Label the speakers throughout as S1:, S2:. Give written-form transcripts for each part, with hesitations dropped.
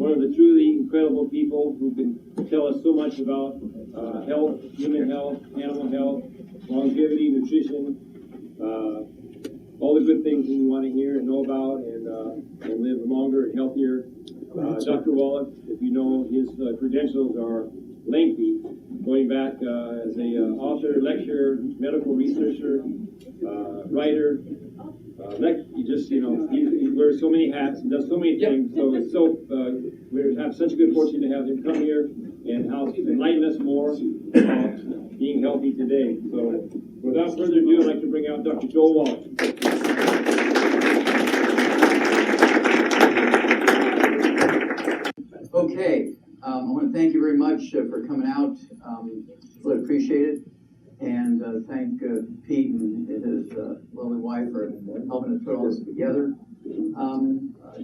S1: one of the truly incredible people who can tell us so much about health, human health, animal health, longevity, nutrition, all the good things that we want to hear and know about and live longer and healthier. Dr. Wallach, if you know, his credentials are lengthy, going back as a author, lecturer, medical researcher, writer. He just, he wears so many hats and does so many things. So it's we have such a good fortune to have him come here and enlighten us more about being healthy today. So without further ado, I'd like to bring out Dr. Joel Wallach.
S2: Okay, I want to thank you very much for coming out. Really appreciate it. And thank Pete and his lovely wife for helping us put all this together.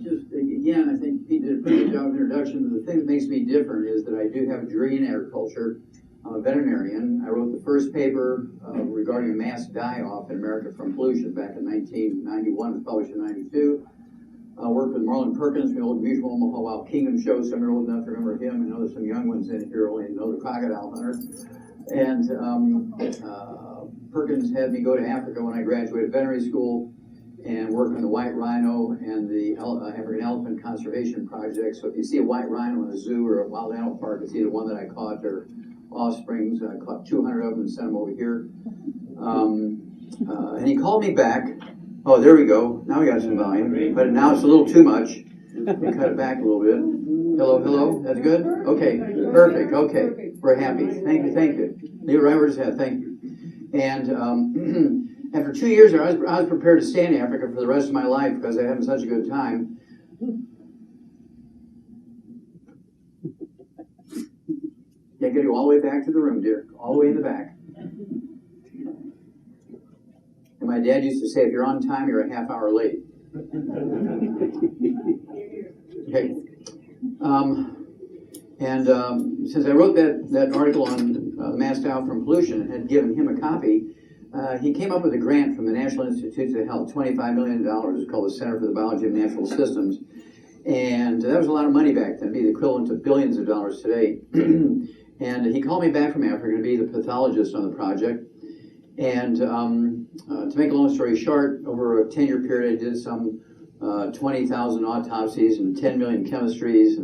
S2: Just again, I think Pete did a pretty good job of introduction. The thing that makes me different is that I do have a degree in agriculture. I'm a veterinarian. I wrote the first paper regarding a mass die-off in America from pollution back in 1991. It was published in 92. I worked with Marlon Perkins from the old Mutual Omaha Wild Kingdom show. Some are old enough to remember him. I know there's some young ones in here only know the crocodile hunter. And Perkins had me go to Africa when I graduated veterinary school and work on the white rhino and the African elephant conservation project. So if you see a white rhino in a zoo or a wild animal park, it's either one that I caught or offsprings. I caught 200 of them and sent them over here. And he called me back. Oh, there we go. Now we got some volume, but now it's a little too much. We cut it back a little bit. Hello, hello. That's good? Okay, perfect. Okay, we're happy. Thank you, thank you. Leave it right where it's at. Thank you. And after 2 years there, I was prepared to stay in Africa for the rest of my life because I had such a good time. Yeah, get you all the way back to the room, dear. All the way in the back. And my dad used to say, if you're on time, you're a half hour late. Okay. Since I wrote that article on mass die-off from pollution and had given him a copy, he came up with a grant from the National Institutes of Health, $25 million. It's called the Center for the Biology of Natural Systems. And that was a lot of money back then, it'd be the equivalent of billions of dollars today. And he called me back from Africa to be the pathologist on the project. And to make a long story short, over a 10-year period, I did some 20,000 autopsies and 10 million chemistries.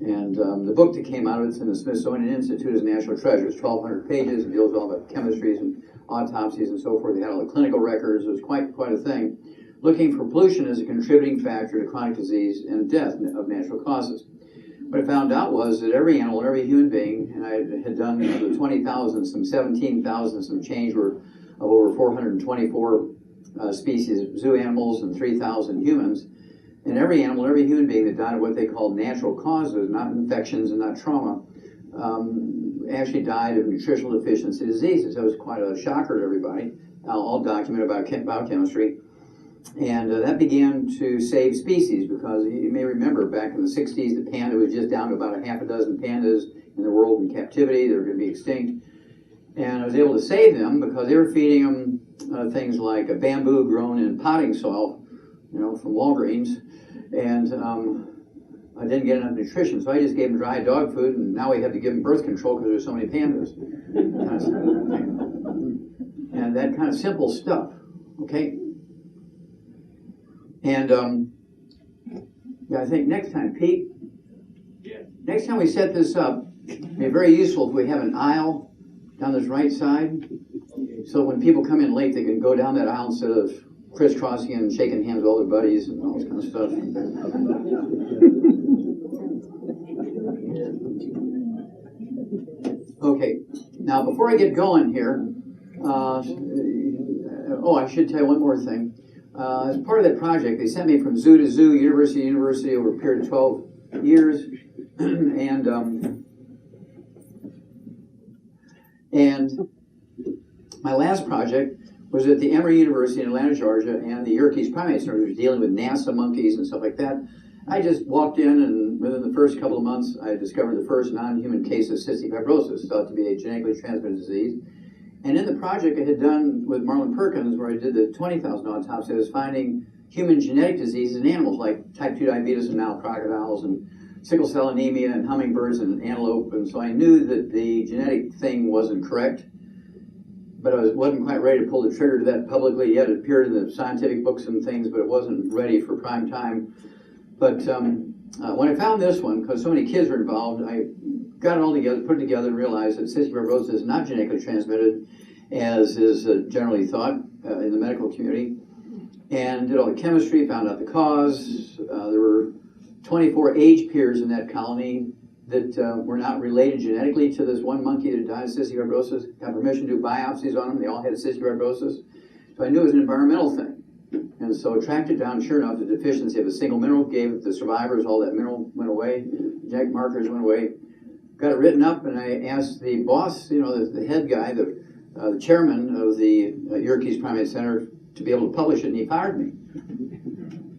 S2: And the book that came out of it's in the Smithsonian Institute as National Treasures, 1,200 pages. It deals with all the chemistries and autopsies and so forth. They had all the clinical records. It was quite a thing. Looking for pollution as a contributing factor to chronic disease and death of natural causes. What I found out was that every animal, every human being, and I had done the 20,000, some 17,000, some change were of over 424 species of zoo animals and 3,000 humans. And every animal, every human being that died of what they call natural causes, not infections and not trauma, actually died of nutritional deficiency diseases. That was quite a shocker to everybody, all documented by biochemistry. And that began to save species because you may remember back in the 60s, the panda was just down to about a half a dozen pandas in the world in captivity. They were going to be extinct. And I was able to save them because they were feeding them things like a bamboo grown in potting soil, from Walgreens. And I didn't get enough nutrition, so I just gave them dry dog food, and now we have to give them birth control because there's so many pandas. And that kind of simple stuff, okay? And yeah, I think next time, Pete, next time we set this up, it'd be very useful if we have an aisle down this right side, so when people come in late, they can go down that aisle instead of crisscrossing and shaking hands with all their buddies and all this kind of stuff. Okay, now before I get going here, I should tell you one more thing. As part of that project, they sent me from zoo to zoo, university to university over a period of 12 years. And my last project was at the Emory University in Atlanta, Georgia, and the Yerkes Primate Center, which was dealing with NASA monkeys and stuff like that. I just walked in, and within the first couple of months, I discovered the first non-human case of cystic fibrosis, thought to be a genetically transmitted disease. And in the project I had done with Marlon Perkins, where I did the 20,000 autopsy, I was finding human genetic diseases in animals, like type 2 diabetes in now crocodiles, and sickle cell anemia and hummingbirds and antelope, and so I knew that the genetic thing wasn't correct, but I wasn't quite ready to pull the trigger to that publicly yet. It appeared in the scientific books and things, but it wasn't ready for prime time. But when I found this one, because so many kids were involved, I got it all together, put it together, and realized that cystic fibrosis is not genetically transmitted, as is generally thought in the medical community, and did all the chemistry, found out the cause. There were 24 age peers in that colony that were not related genetically to this one monkey that died of cystic fibrosis. Got permission to do biopsies on them. They all had cystic fibrosis. So I knew it was an environmental thing. And so tracked it down. Sure enough, the deficiency of a single mineral gave the survivors, all that mineral went away. Genetic markers went away. Got it written up, and I asked the boss, the head guy, the chairman of the Yerkes Primate Center, to be able to publish it, and he fired me.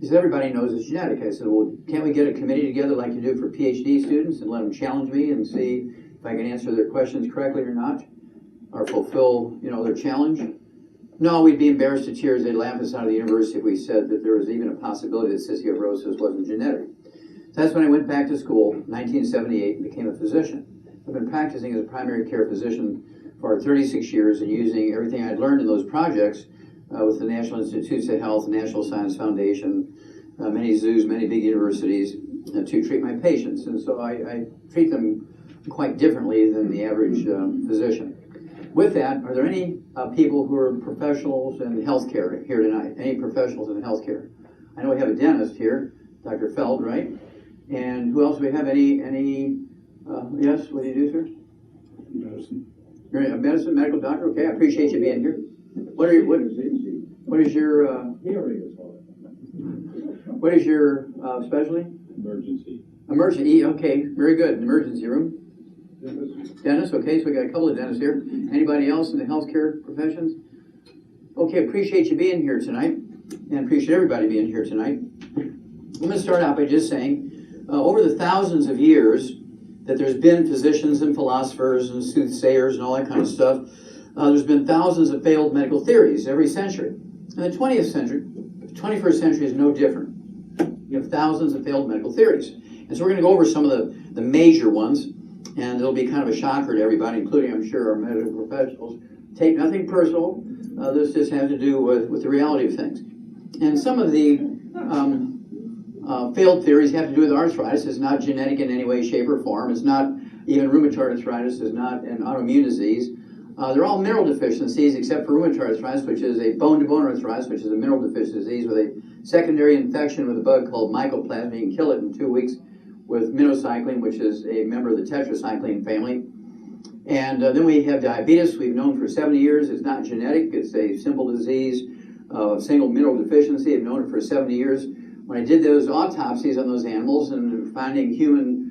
S2: He said, everybody knows it's genetic. I said, well, can't we get a committee together like you do for PhD students and let them challenge me and see if I can answer their questions correctly or not, or fulfill, their challenge? No, we'd be embarrassed to tears. They'd laugh us out of the university if we said that there was even a possibility that cystic fibrosis wasn't genetic. So that's when I went back to school, 1978, and became a physician. I've been practicing as a primary care physician for 36 years and using everything I'd learned in those projects with the National Institutes of Health, National Science Foundation, many zoos, many big universities, to treat my patients. And so I treat them quite differently than the average physician. With that, are there any people who are professionals in healthcare here tonight? Any professionals in healthcare? I know we have a dentist here, Dr. Feld, right? And who else do we have? Yes, what do you do, sir?
S3: Medicine.
S2: You're a medical doctor? Okay, I appreciate you being here. What is your specialty?
S3: Emergency.
S2: Emergency, okay, very good. Emergency room. Dentist, okay, so we got a couple of dentists here. Anybody else in the healthcare professions? Okay, appreciate you being here tonight, and appreciate everybody being here tonight. I'm going to start out by just saying, over the thousands of years that there's been physicians and philosophers and soothsayers and all that kind of stuff, there's been thousands of failed medical theories every century. And the 20th century, 21st century is no different. You have thousands of failed medical theories. And so we're going to go over some of the major ones, and it'll be kind of a shocker to everybody, including, I'm sure, our medical professionals. Take nothing personal. This just has to do with the reality of things. And some of the failed theories have to do with arthritis. It's not genetic in any way, shape, or form. It's not even rheumatoid arthritis. It's not an autoimmune disease. They're all mineral deficiencies except for rheumatoid arthritis, which is a bone-to-bone arthritis, which is a mineral deficiency disease with a secondary infection with a bug called mycoplasma. You can kill it in 2 weeks with minocycline, which is a member of the tetracycline family. And then we have diabetes. We've known for 70 years it's not genetic. It's a simple disease of single mineral deficiency. I've known it for 70 years. When I did those autopsies on those animals and finding human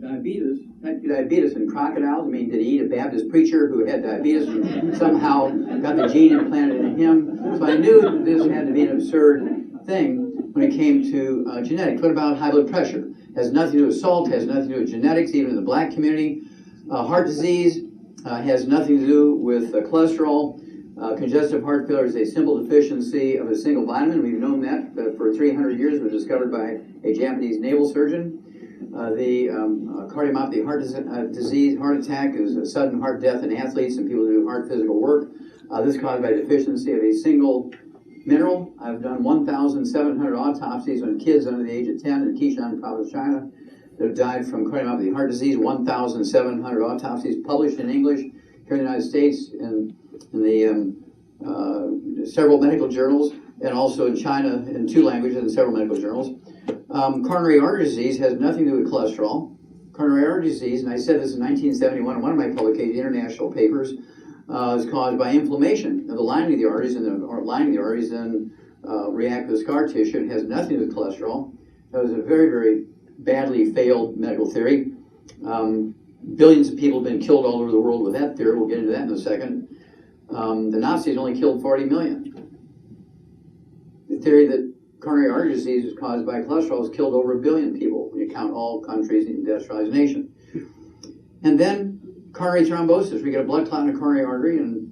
S2: diabetes in crocodiles, did he eat a Baptist preacher who had diabetes and somehow got the gene implanted in him? So I knew that this had to be an absurd thing when it came to genetics. What about high blood pressure? Has nothing to do with salt, has nothing to do with genetics, even in the black community. Heart disease has nothing to do with cholesterol. Congestive heart failure is a simple deficiency of a single vitamin. We've known that for 300 years. It was discovered by a Japanese naval surgeon. The cardiomyopathy heart disease, heart attack, is a sudden heart death in athletes and people who do hard physical work. This is caused by deficiency of a single mineral. I've done 1,700 autopsies on kids under the age of 10 in Qishan province, China, that have died from cardiomyopathy heart disease. 1,700 autopsies published in English here in the United States in the several medical journals, and also in China in 2 languages in several medical journals. Coronary artery disease has nothing to do with cholesterol. Coronary artery disease, and I said this in 1971 in one of my publications, international papers, is caused by inflammation of the lining of the arteries, and the lining of the arteries then react with scar tissue. It has nothing to do with cholesterol. That was a very, very badly failed medical theory. Billions of people have been killed all over the world with that theory. We'll get into that in a second. The Nazis only killed 40 million. The theory that coronary artery disease is caused by cholesterol has killed over 1 billion people when you count all countries in the industrialized nation. And then coronary thrombosis. We get a blood clot in a coronary artery, and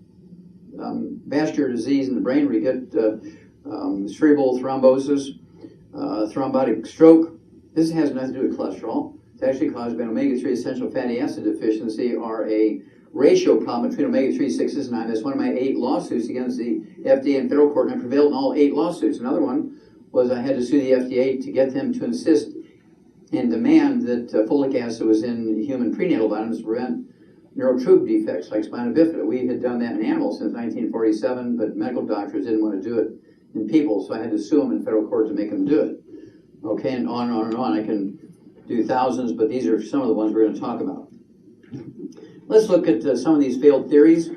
S2: vascular disease in the brain. We get cerebral thrombosis, thrombotic stroke, This has nothing to do with cholesterol. It's actually caused by an omega-3 essential fatty acid deficiency, or a ratio problem between omega-3, 6, and 9. That's one of my 8 lawsuits against the FDA and federal court, and I prevailed in all 8 lawsuits. Another one was I had to sue the FDA to get them to insist and demand that folic acid was in human prenatal vitamins to prevent neurotube defects like spina bifida. We had done that in animals since 1947, but medical doctors didn't want to do it in people, so I had to sue them in federal court to make them do it. Okay, and on and on and on. I can do thousands, but these are some of the ones we're going to talk about. Let's look at some of these failed theories.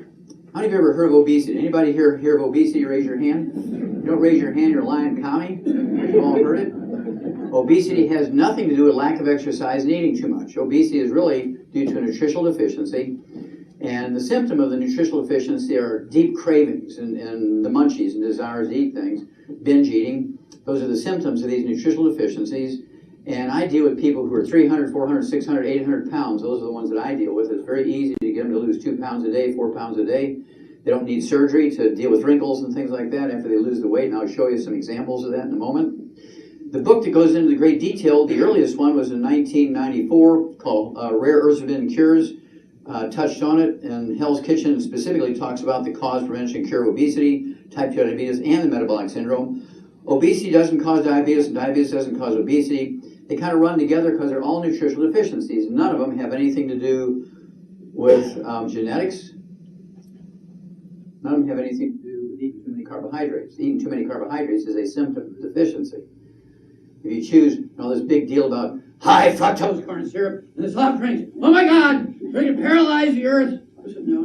S2: How many of you ever heard of obesity? Anybody here hear of obesity? Raise your hand. If you don't raise your hand, you're a lying commie. You've all heard it. Obesity has nothing to do with lack of exercise and eating too much. Obesity is really due to a nutritional deficiency. And the symptom of the nutritional deficiency are deep cravings and the munchies and desires to eat things, binge eating. Those are the symptoms of these nutritional deficiencies. And I deal with people who are 300, 400, 600, 800 pounds. Those are the ones that I deal with. It's very easy to get them to lose 2 pounds a day, 4 pounds a day. They don't need surgery to deal with wrinkles and things like that after they lose the weight. And I'll show you some examples of that in a moment. The book that goes into the great detail, the earliest one was in 1994 called Rare Earths Forbidden Cures. Touched on it, and Hell's Kitchen specifically talks about the cause, prevention, and cure of obesity, type 2 diabetes, and the metabolic syndrome. Obesity doesn't cause diabetes, and diabetes doesn't cause obesity. They kind of run together because they're all nutritional deficiencies. None of them have anything to do with genetics. None of them have anything to do with eating too many carbohydrates. Eating too many carbohydrates is a symptom of deficiency. If you choose, this big deal about high fructose corn syrup and the soft drinks, oh my God, they're going to paralyze the earth. I said, no.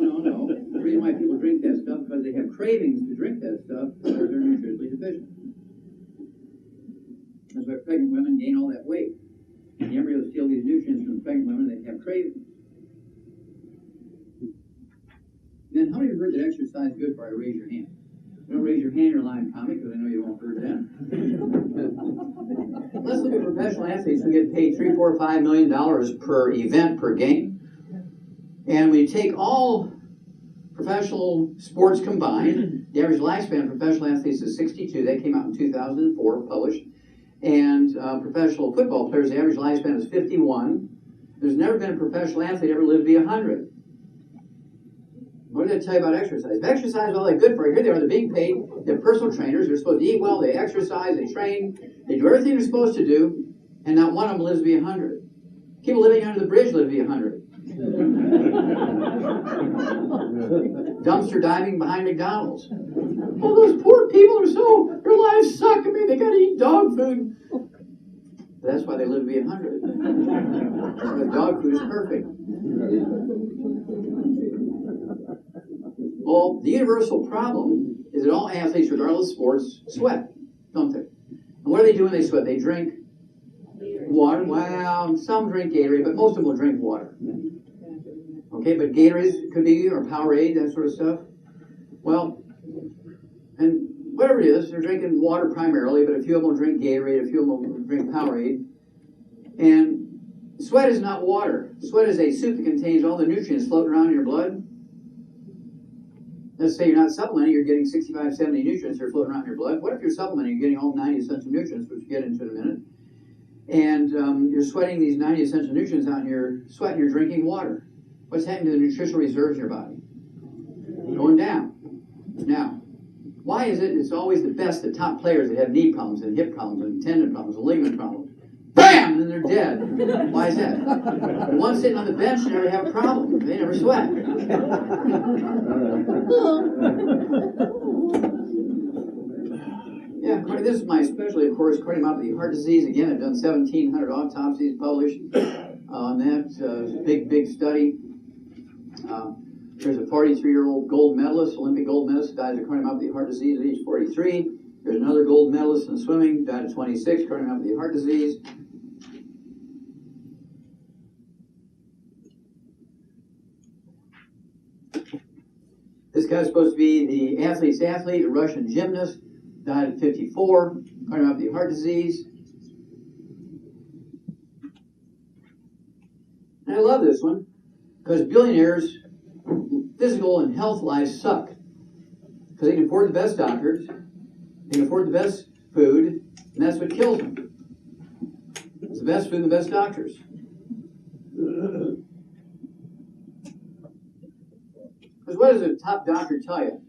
S2: The reason why people drink that stuff is because they have cravings to drink that stuff because they're nutritionally deficient. That's why pregnant women gain all that weight. And the embryos steal these nutrients from pregnant women, they have cravings. Then how many of you heard that exercise is good for you? Raise your hand. Don't raise your hand, you're lying comic, because I know you won't heard that. Let's look at professional athletes who get paid $3, $4, $5 million per event, per game. And when you take all professional sports combined, the average lifespan of professional athletes is 62. That came out in 2004, published. And professional football players, the average lifespan is 51. There's never been a professional athlete ever lived to be 100. What did I tell you about exercise? If exercise is all that good for you, here they are, they're being paid, they're personal trainers, they're supposed to eat well, they exercise, they train, they do everything they're supposed to do, and not one of them lives to be 100. People living under the bridge live to be 100. Dumpster diving behind McDonald's. Oh, those poor people their lives suck. I mean, they gotta eat dog food. But that's why they live to be 100. Because dog food is perfect. Well, the universal problem is that all athletes, regardless of sports, sweat, don't they? And what do they do when they sweat? They drink water. Well, some drink Gatorade, but most of them will drink water. Okay, but Gatorade could be, or Powerade, that sort of stuff. Well, and whatever it is, they're drinking water primarily, but a few of them will drink Gatorade, a few of them will drink Powerade. And sweat is not water. Sweat is a soup that contains all the nutrients floating around in your blood. Let's say you're not supplementing, you're getting 65, 70 nutrients that are floating around in your blood. What if you're supplementing, you're getting all 90 essential nutrients, which we'll get into in a minute, and you're sweating these 90 essential nutrients out in your sweat and you're drinking water? What's happening to the nutritional reserves in your body? Going down. Now, why is it it's always the best, the top players that have knee problems and hip problems and tendon problems and ligament problems? Bam! And then they're dead. Why is that? The ones sitting on the bench never have a problem. They never sweat. Yeah, this is my specialty, of course, cardiomyopathy, heart disease. Again, I've done 1,700 autopsies published on that. Big study. There's a 43-year-old gold medalist, Olympic gold medalist, dies of cardiomyopathy, heart disease at age 43. There's another gold medalist in swimming, died at 26, cardiomyopathy, heart disease. This guy's supposed to be the athlete's athlete, a Russian gymnast, died at 54, cardiomyopathy, heart disease. And I love this one, because billionaires' physical and health lives suck. Because they can afford the best doctors, they can afford the best food, and that's what kills them. It's the best food and the best doctors. Because what does a top doctor tell you?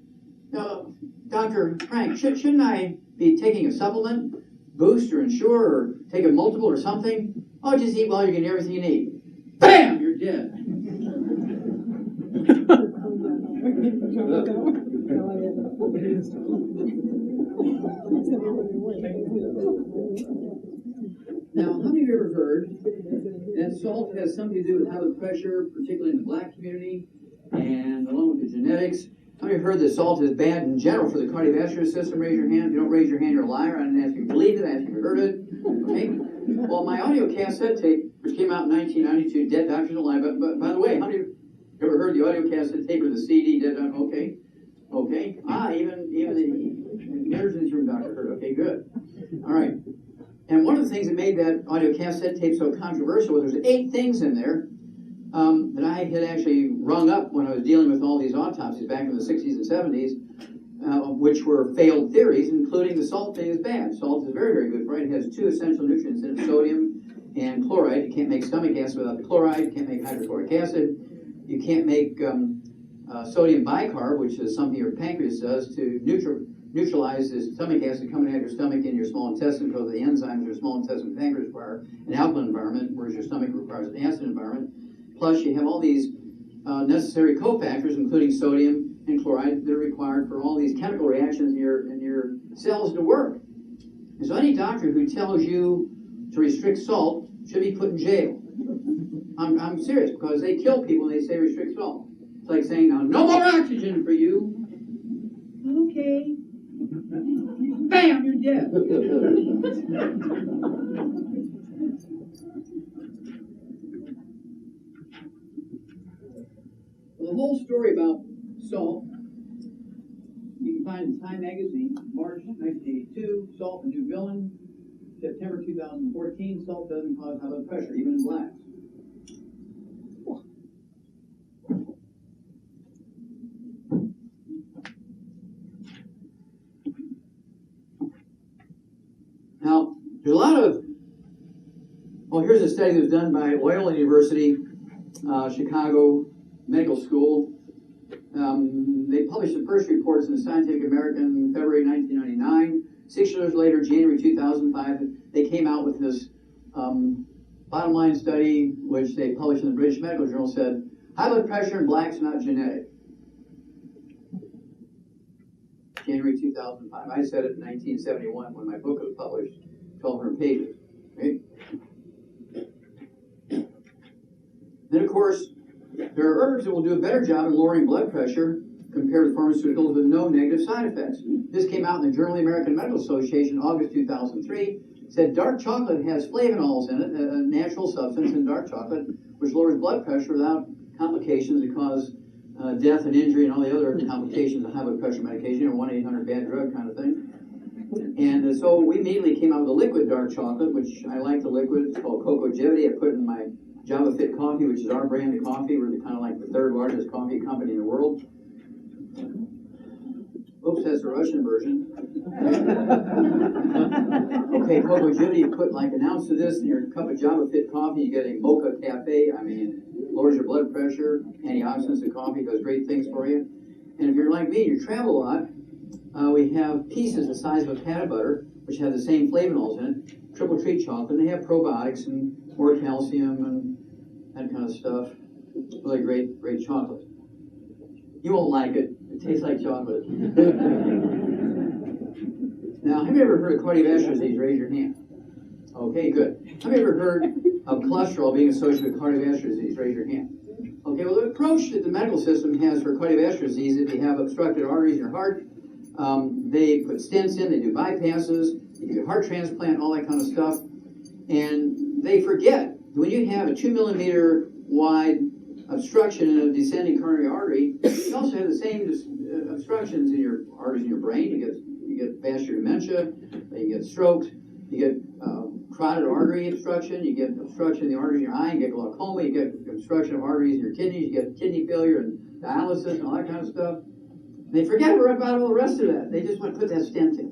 S2: Dr. Frank, shouldn't I be taking a supplement, boost or ensure, or take a multiple or something? Oh, just eat well, you're getting everything you need. Bam! You're dead. Now, how many of you ever heard that salt has something to do with high blood pressure, particularly in the black community, and along with the genetics? How many have heard that salt is bad in general for the cardiovascular system? Raise your hand. If you don't raise your hand, you're a liar. I didn't ask if you believed it. I asked if you heard it. Okay? Well, my audio cassette tape, which came out in 1992, Dead Doctors Alive. But by the way, how many of you ever heard the audio cassette tape or the CD, Dead Doctors? Okay. Okay. Even the nerds in this room, doctor, heard. Okay, good. All right. And one of the things that made that audio cassette tape so controversial was there's 8 things in there that I had actually rung up when I was dealing with all these autopsies back in the 60s and 70s, which were failed theories, including the salt thing is bad. Salt is very, very good for it. It has 2 essential nutrients in it, sodium and chloride. You can't make stomach acid without the chloride. You can't make hydrochloric acid. You can't make sodium bicarb, which is something your pancreas does to neutralize the stomach acid coming out of your stomach in your small intestine, because the enzymes your small intestine and pancreas require an alkaline environment, whereas your stomach requires an acid environment. Plus, you have all these necessary cofactors, including sodium and chloride, that are required for all these chemical reactions in your cells to work. And so any doctor who tells you to restrict salt should be put in jail. I'm serious, because they kill people when they say restrict salt. It's like saying, now, no more oxygen for you. Okay. Bam, you're dead. Well, the whole story about salt, you can find in Time magazine, March 1982, Salt, the New Villain, September 2014, salt doesn't cause high blood pressure, even in blacks. Now, there's a lot of, well, here's a study that was done by Loyola University, Chicago Medical School. They published the first reports in the Scientific American in February 1999. 6 years later, January 2005, they came out with this bottom line study, which they published in the British Medical Journal, said, high blood pressure in blacks is not genetic. January 2005. I said it in 1971 when my book was published, 1,200 pages. Right? Then, of course, there are herbs that will do a better job in lowering blood pressure compared to pharmaceuticals with no negative side effects. This came out in the Journal of the American Medical Association, August 2003. It said dark chocolate has flavonols in it, a natural substance in dark chocolate, which lowers blood pressure without complications that cause death and injury and all the other complications of high blood pressure medication, or 1-800-BAD-DRUG kind of thing. And so we immediately came out with a liquid dark chocolate, which I like the liquid. It's called Cocogevity. I put it in my Java Fit coffee, which is our brand of coffee. We're kind of like the 3rd largest coffee company in the world. Oops, that's the Russian version. Okay, Cocogevity, you put like an ounce of this in your cup of Java Fit coffee, you get a mocha cafe. I mean, lowers your blood pressure, antioxidants in coffee, does great things for you. And if you're like me, you travel a lot, we have pieces the size of a pat of butter, which have the same flavonols in it, triple treat chocolate, and they have probiotics and more calcium and that kind of stuff. Really great, great chocolate. You won't like it. It tastes like chocolate. Now, have you ever heard of cardiovascular disease? Raise your hand. Okay, good. Have you ever heard of cholesterol being associated with cardiovascular disease? Raise your hand. Okay, well, the approach that the medical system has for cardiovascular disease, if you have obstructed arteries in your heart, they put stents in, they do bypasses, you do heart transplant, all that kind of stuff. And they forget that when you have a 2 millimeter wide obstruction in a descending coronary artery, you also have the same obstructions in your arteries in your brain. You get vascular dementia, you get strokes, you get carotid artery obstruction, you get obstruction in the arteries in your eye, you get glaucoma, you get obstruction of arteries in your kidneys, you get kidney failure and dialysis and all that kind of stuff. They forget about all the rest of that. They just want to put that stent in.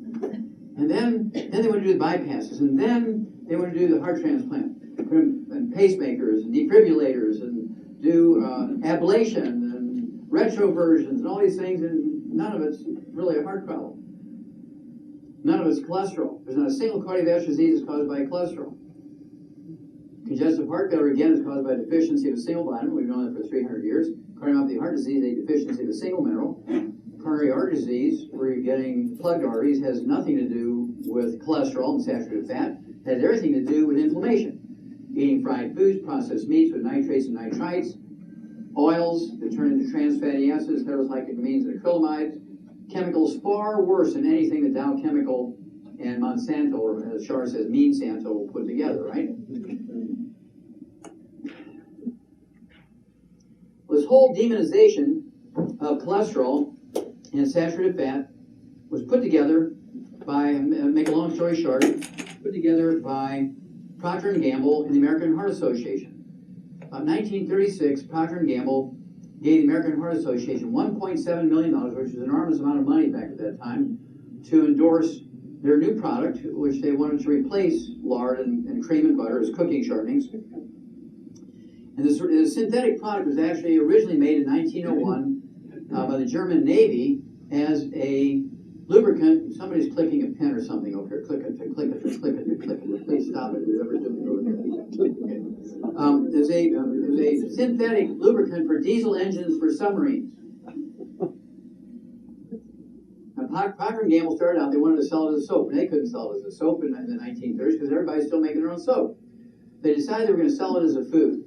S2: And then they want to do the bypasses. And then They want to do the heart transplant, and pacemakers, and defibrillators, and do ablation, and retroversions, and all these things, and none of it's really a heart problem. None of it's cholesterol. There's not a single cardiovascular disease that's caused by cholesterol. Congestive heart failure, again, is caused by deficiency of a single vitamin. We've known that for 300 years. Cardiomyopathy heart disease, a deficiency of a single mineral. Coronary artery disease, where you're getting plugged arteries, has nothing to do with cholesterol and saturated fat. It has everything to do with inflammation. Eating fried foods, processed meats with nitrates and nitrites, oils that turn into trans fatty acids, heterocyclamines and acrylamides, chemicals far worse than anything that Dow Chemical and Monsanto, or as Shar says, Monsanto, put together, right? This whole demonization of cholesterol and saturated fat was put together by, make a long story short, put together by Procter & Gamble and the American Heart Association. About 1936, Procter & Gamble gave the American Heart Association $1.7 million, which is an enormous amount of money back at that time, to endorse their new product, which they wanted to replace lard and cream and butter as cooking shortenings. And this synthetic product was actually originally made in 1901 by the German Navy as a lubricant. Somebody's clicking a pen or something over here. Click it, click it, click it, click it. Please stop it, whoever's doing it over here. Okay. It was a synthetic lubricant for diesel engines for submarines. Now, Procter & Gamble started out, they wanted to sell it as a soap, and they couldn't sell it as a soap in the 1930s because everybody's still making their own soap. They decided they were going to sell it as a food.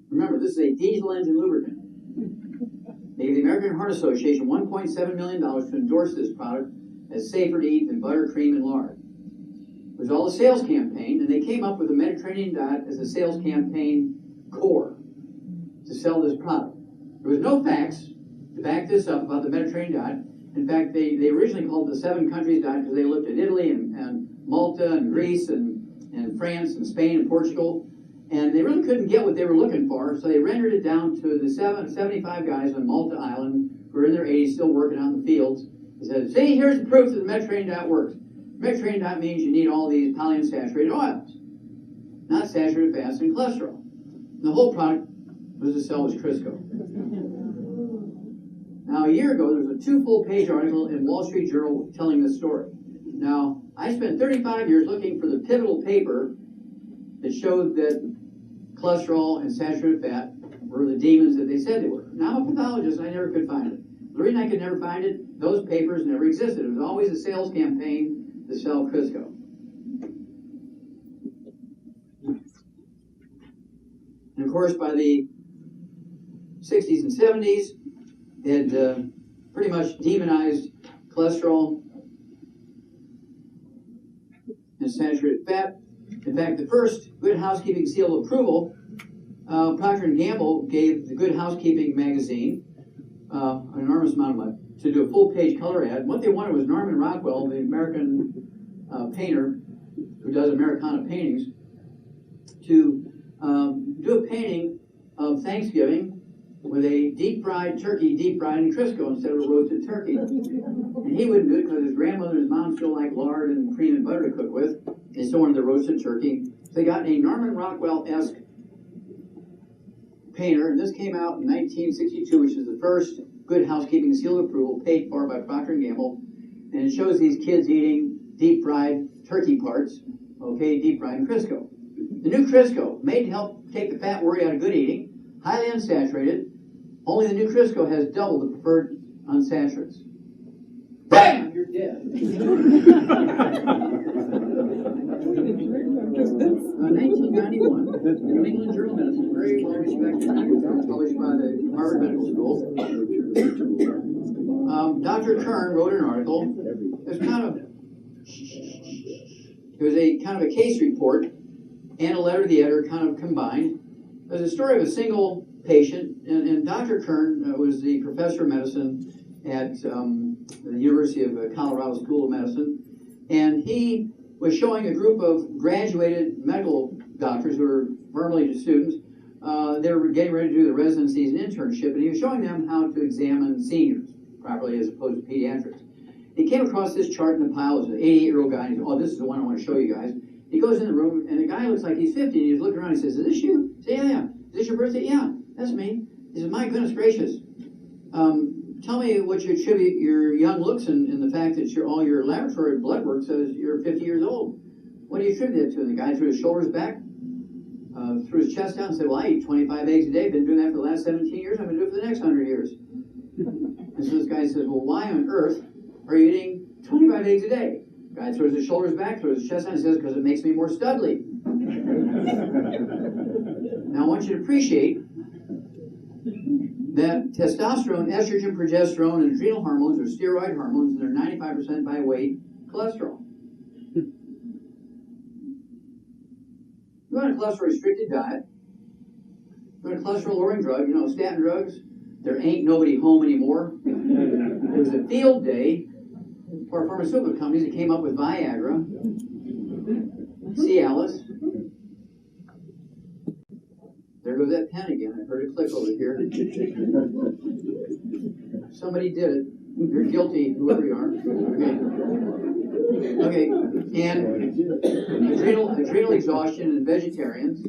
S2: Remember, this is a diesel engine lubricant. They gave the American Heart Association $1.7 million to endorse this product as safer to eat than butter, cream, and lard. It was all a sales campaign, and they came up with the Mediterranean diet as a sales campaign core to sell this product. There was no facts to back this up about the Mediterranean diet. In fact, they originally called it the 7 countries diet because they looked at Italy and Malta and Greece and France and Spain and Portugal. And they really couldn't get what they were looking for, so they rendered it down to the 75 guys on Malta Island who are in their 80s still working out in the fields. They said, see, here's the proof that the Mediterranean diet works. Mediterranean diet means you need all these polyunsaturated oils, not saturated fats and cholesterol. And the whole product was to sell as Crisco. Now, a year ago, there was a 2 full-page article in Wall Street Journal telling this story. Now, I spent 35 years looking for the pivotal paper that showed that cholesterol and saturated fat were the demons that they said they were. Now, I'm a pathologist, and I never could find it. The reason I could never find it, those papers never existed. It was always a sales campaign to sell Crisco. And of course, by the 60s and 70s, it had pretty much demonized cholesterol and saturated fat. In fact, the first Good Housekeeping seal of approval, Procter & Gamble gave the Good Housekeeping magazine an enormous amount of money to do a full-page color ad. What they wanted was Norman Rockwell, the American painter who does Americana paintings, to do a painting of Thanksgiving with a deep-fried turkey, deep-fried in Crisco instead of a roasted turkey. And he wouldn't do it because his grandmother and his mom still liked lard and cream and butter to cook with. They still wanted the roasted turkey. So they got a Norman Rockwell-esque painter, and this came out in 1962, which is the first Good Housekeeping seal of approval paid for by Procter & Gamble. And it shows these kids eating deep-fried turkey parts, okay, deep-fried in Crisco. The new Crisco, made to help take the fat worry out of good eating, highly unsaturated. Only the new Crisco has double the preferred unsaturates. Bam! You're dead. 1991, the New England Journal of Medicine, very well respected, published by the Harvard Medical School. Dr. Kern wrote an article. It was a kind of a case report and a letter to the editor kind of combined. It was a story of a single patient, and Dr. Kern was the professor of medicine at the University of Colorado School of Medicine, and he was showing a group of graduated medical doctors who were formerly students. They were getting ready to do the residencies and internship, and he was showing them how to examine seniors properly as opposed to pediatrics. And he came across this chart in the pile. It was an 88-year-old guy. And he said, oh, this is the one I want to show you guys. He goes in the room, and the guy looks like he's 50. And he's looking around. He says, is this you? I say, yeah. Is this your birthday? Yeah, that's me. He says, my goodness gracious. Tell me what you attribute your young looks and the fact that all your laboratory blood work says you're 50 years old. What do you attribute that to? And the guy threw his shoulders back, threw his chest out, and said, well, I eat 25 eggs a day. Been doing that for the last 17 years. I'm going to do it for the next 100 years. And so this guy says, well, why on earth are you eating 25 eggs a day? The guy throws his shoulders back, throws his chest out, and says, because it makes me more studly. Now I want you to appreciate that testosterone, estrogen, progesterone, and adrenal hormones are steroid hormones, and they're 95% by weight cholesterol. You want a cholesterol-restricted diet, you want a cholesterol-lowering drug, statin drugs, there ain't nobody home anymore. There was a field day for pharmaceutical companies that came up with Viagra, Cialis. There goes that pen again. I heard it click over here. Somebody did it. You're guilty, whoever you are. Okay. And adrenal exhaustion in vegetarians,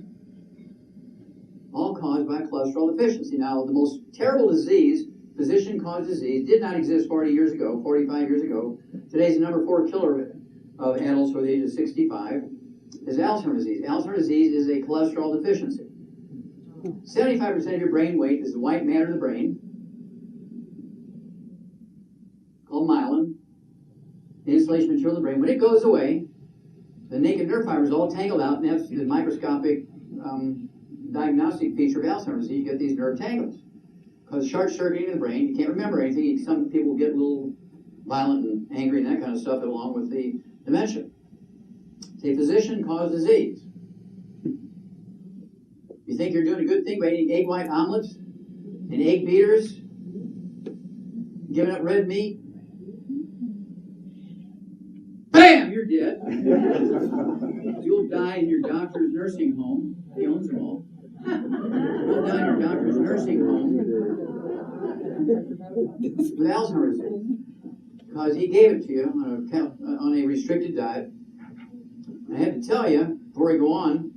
S2: all caused by cholesterol deficiency. Now, the most terrible disease, physician-caused disease, did not exist 40 years ago, 45 years ago. Today's the number 4 killer of adults over the age of 65 is Alzheimer's disease. Alzheimer's disease is a cholesterol deficiency. 75% of your brain weight is the white matter of the brain, called myelin, the insulation material of the brain. When it goes away, the naked nerve fibers all tangled out, and that's the microscopic diagnostic feature of Alzheimer's disease. You get these nerve tangles. Because short-circuiting of the brain, you can't remember anything. Some people get a little violent and angry and that kind of stuff along with the dementia. It's a physician-caused disease. You think you're doing a good thing by eating egg white omelets and egg beaters, giving up red meat? Bam! You're dead. You'll die in your doctor's nursing home. He owns them all. You'll die in your doctor's nursing home with Alzheimer's disease because he gave it to you on a restricted diet. I have to tell you, before we go on,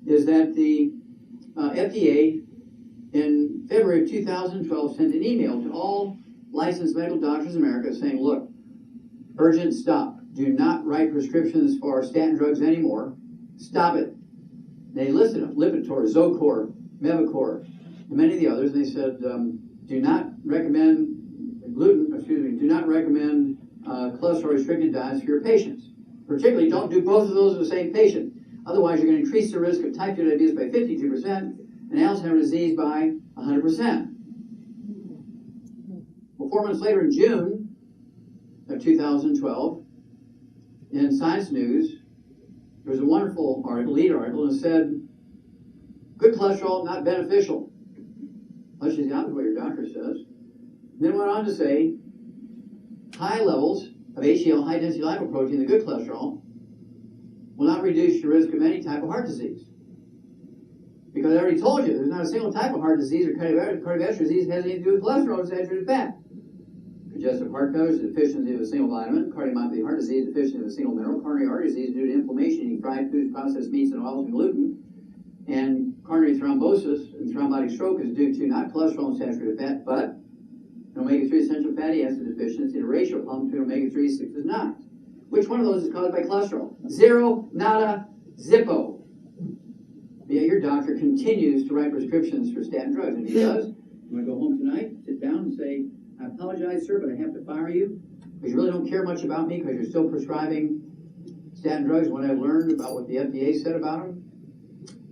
S2: is that the FDA in February of 2012 sent an email to all licensed medical doctors in America saying, look, urgent stop. Do not write prescriptions for statin drugs anymore. Stop it. They listed them, Lipitor, Zocor, Mevacor, and many of the others. And they said, do not recommend cholesterol-restricted diets for your patients. Particularly, don't do both of those in the same patient. Otherwise, you're going to increase the risk of type 2 diabetes by 52% and Alzheimer's disease by 100%. Well, 4 months later, in June of 2012, in Science News, there was a wonderful article, lead article, and it said, good cholesterol, not beneficial. That's just the opposite of what your doctor says. Then it went on to say, high levels of HDL, high-density lipoprotein, the good cholesterol, will not reduce your risk of any type of heart disease. Because I already told you, there's not a single type of heart disease or cardiovascular disease that has anything to do with cholesterol or saturated fat. Congestive heart failure is a deficiency of a single vitamin. Cardiomyopathy heart disease is a deficiency of a single mineral. Coronary artery disease is due to inflammation, eating fried foods, processed meats, and oils, and gluten. And coronary thrombosis and thrombotic stroke is due to not cholesterol and saturated fat, but an omega-3 essential fatty acid deficiency and a ratio problem between omega-3, 6, and 9. Which one of those is caused by cholesterol? Zero, nada, zippo. But yet your doctor continues to write prescriptions for statin drugs. And if he does, you want to go home tonight, sit down and say, I apologize, sir, but I have to fire you because you really don't care much about me because you're still prescribing statin drugs. When I've learned about what the FDA said about them,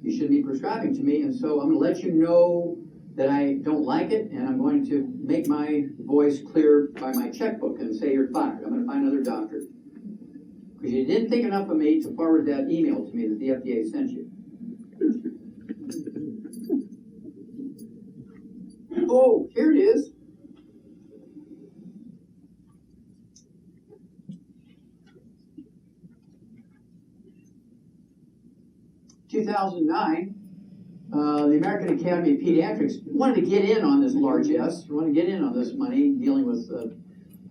S2: you shouldn't be prescribing to me. And so I'm going to let you know that I don't like it, and I'm going to make my voice clear by my checkbook and say you're fired. I'm going to find another doctor. Because you didn't think enough of me to forward that email to me that the FDA sent you. Oh, here it is. In 2009, the American Academy of Pediatrics wanted to get in on this largesse, wanted to get in on this money dealing with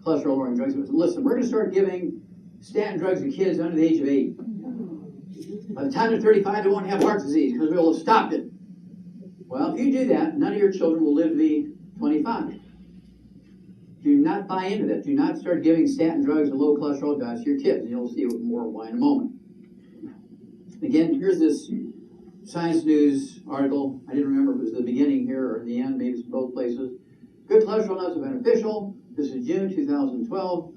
S2: cholesterol-lowering drugs. Listen, we're going to start giving statin drugs to kids under the age of 8. By the time they're 35, they won't have heart disease because we'll have stopped it. Well, if you do that, none of your children will live to be 25. Do not buy into that. Do not start giving statin drugs and low cholesterol diets to your kids. And you'll see more why in a moment. Again, here's this Science News article. I didn't remember if it was the beginning here or the end. Maybe it's both places. Good cholesterol nuts are beneficial. This is June 2012.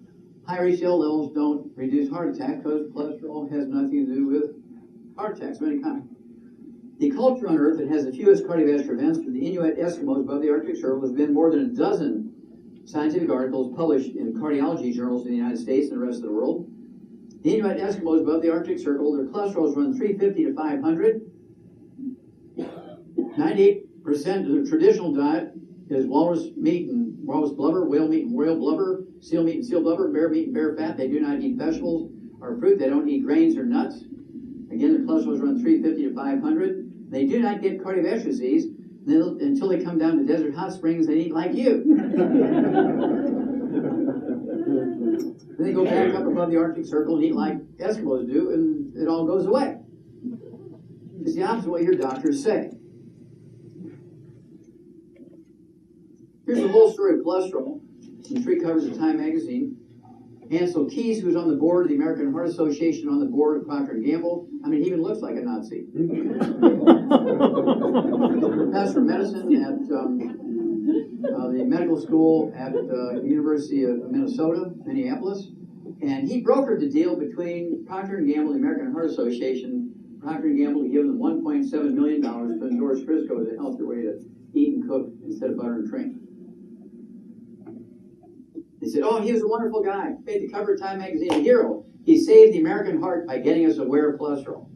S2: High HDL levels don't reduce heart attack because cholesterol has nothing to do with heart attacks of any kind. The culture on Earth that has the fewest cardiovascular events for the Inuit Eskimos above the Arctic Circle has been more than a dozen scientific articles published in cardiology journals in the United States and the rest of the world. The Inuit Eskimos above the Arctic Circle, their cholesterols run 350 to 500. 98% of their traditional diet is walrus meat and walrus blubber, whale meat and whale blubber, seal meat and seal blubber, bear meat and bear fat. They do not eat vegetables or fruit. They don't eat grains or nuts. Again, their cholesterols run 350 to 500. They do not get cardiovascular disease until they come down to desert hot springs and eat like you. Then they go back up above the Arctic Circle and eat like Eskimos do, and it all goes away. It's the opposite of what your doctors say. Here's the whole story of cholesterol in 3 covers of Time magazine. Ansel Keys, who's on the board of the American Heart Association, on the board of Procter & Gamble. I mean, he even looks like a Nazi. Professor of medicine at the medical school at the University of Minnesota, Minneapolis. And he brokered the deal between Procter & Gamble and the American Heart Association. Procter & Gamble to give them $1.7 million to endorse Crisco as a healthier way to eat and cook instead of butter and cream. They said, oh, he was a wonderful guy. Made the cover of Time magazine, a hero. He saved the American heart by getting us aware of cholesterol.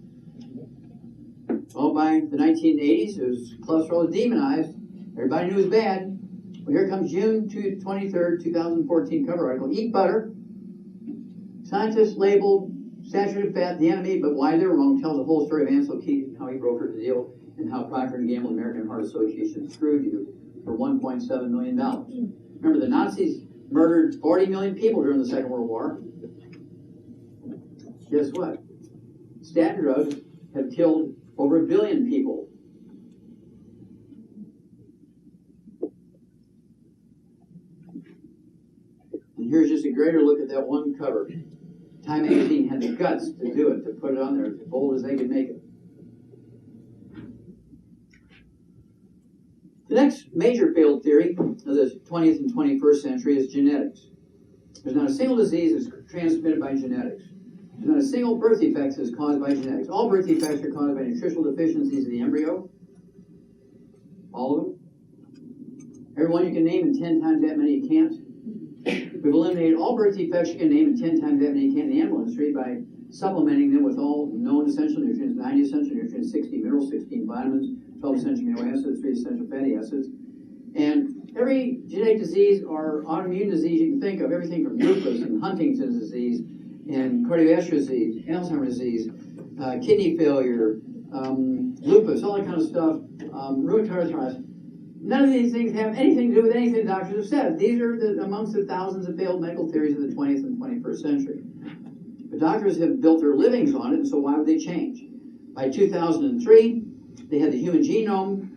S2: Well, by the 1980s, cholesterol was demonized. Everybody knew it was bad. Well, here comes June 23rd, 2014 cover article. Eat butter. Scientists labeled saturated fat the enemy, but why they're wrong. Tells the whole story of Ansel Keys and how he brokered the deal and how Procter & Gamble and American Heart Association screwed you for $1.7 million. Remember, the Nazis murdered 40 million people during the Second World War. Guess what? Statin drugs have killed over 1 billion people. And here's just a greater look at that one cover. Time magazine had the guts to do it, to put it on there as bold as they could make it. The next major failed theory of the 20th and 21st century is genetics. There's not a single disease that's transmitted by genetics. There's not a single birth defect that's caused by genetics. All birth defects are caused by nutritional deficiencies in the embryo. All of them. Every one you can name, and 10 times that many you can't. We've eliminated all birth defects you can name, and 10 times that many you can't in the animal industry by supplementing them with all known essential nutrients, 90 essential nutrients, 60 minerals, 16 vitamins, 12 essential amino acids, 3 essential fatty acids. And every genetic disease or autoimmune disease you can think of, everything from lupus and Huntington's disease and cardiovascular disease, Alzheimer's disease, kidney failure, lupus, all that kind of stuff, rheumatoid arthritis. None of these things have anything to do with anything the doctors have said. These are amongst the thousands of failed medical theories of the 20th and 21st century. The doctors have built their livings on it, and so why would they change? By 2003, they had the human genome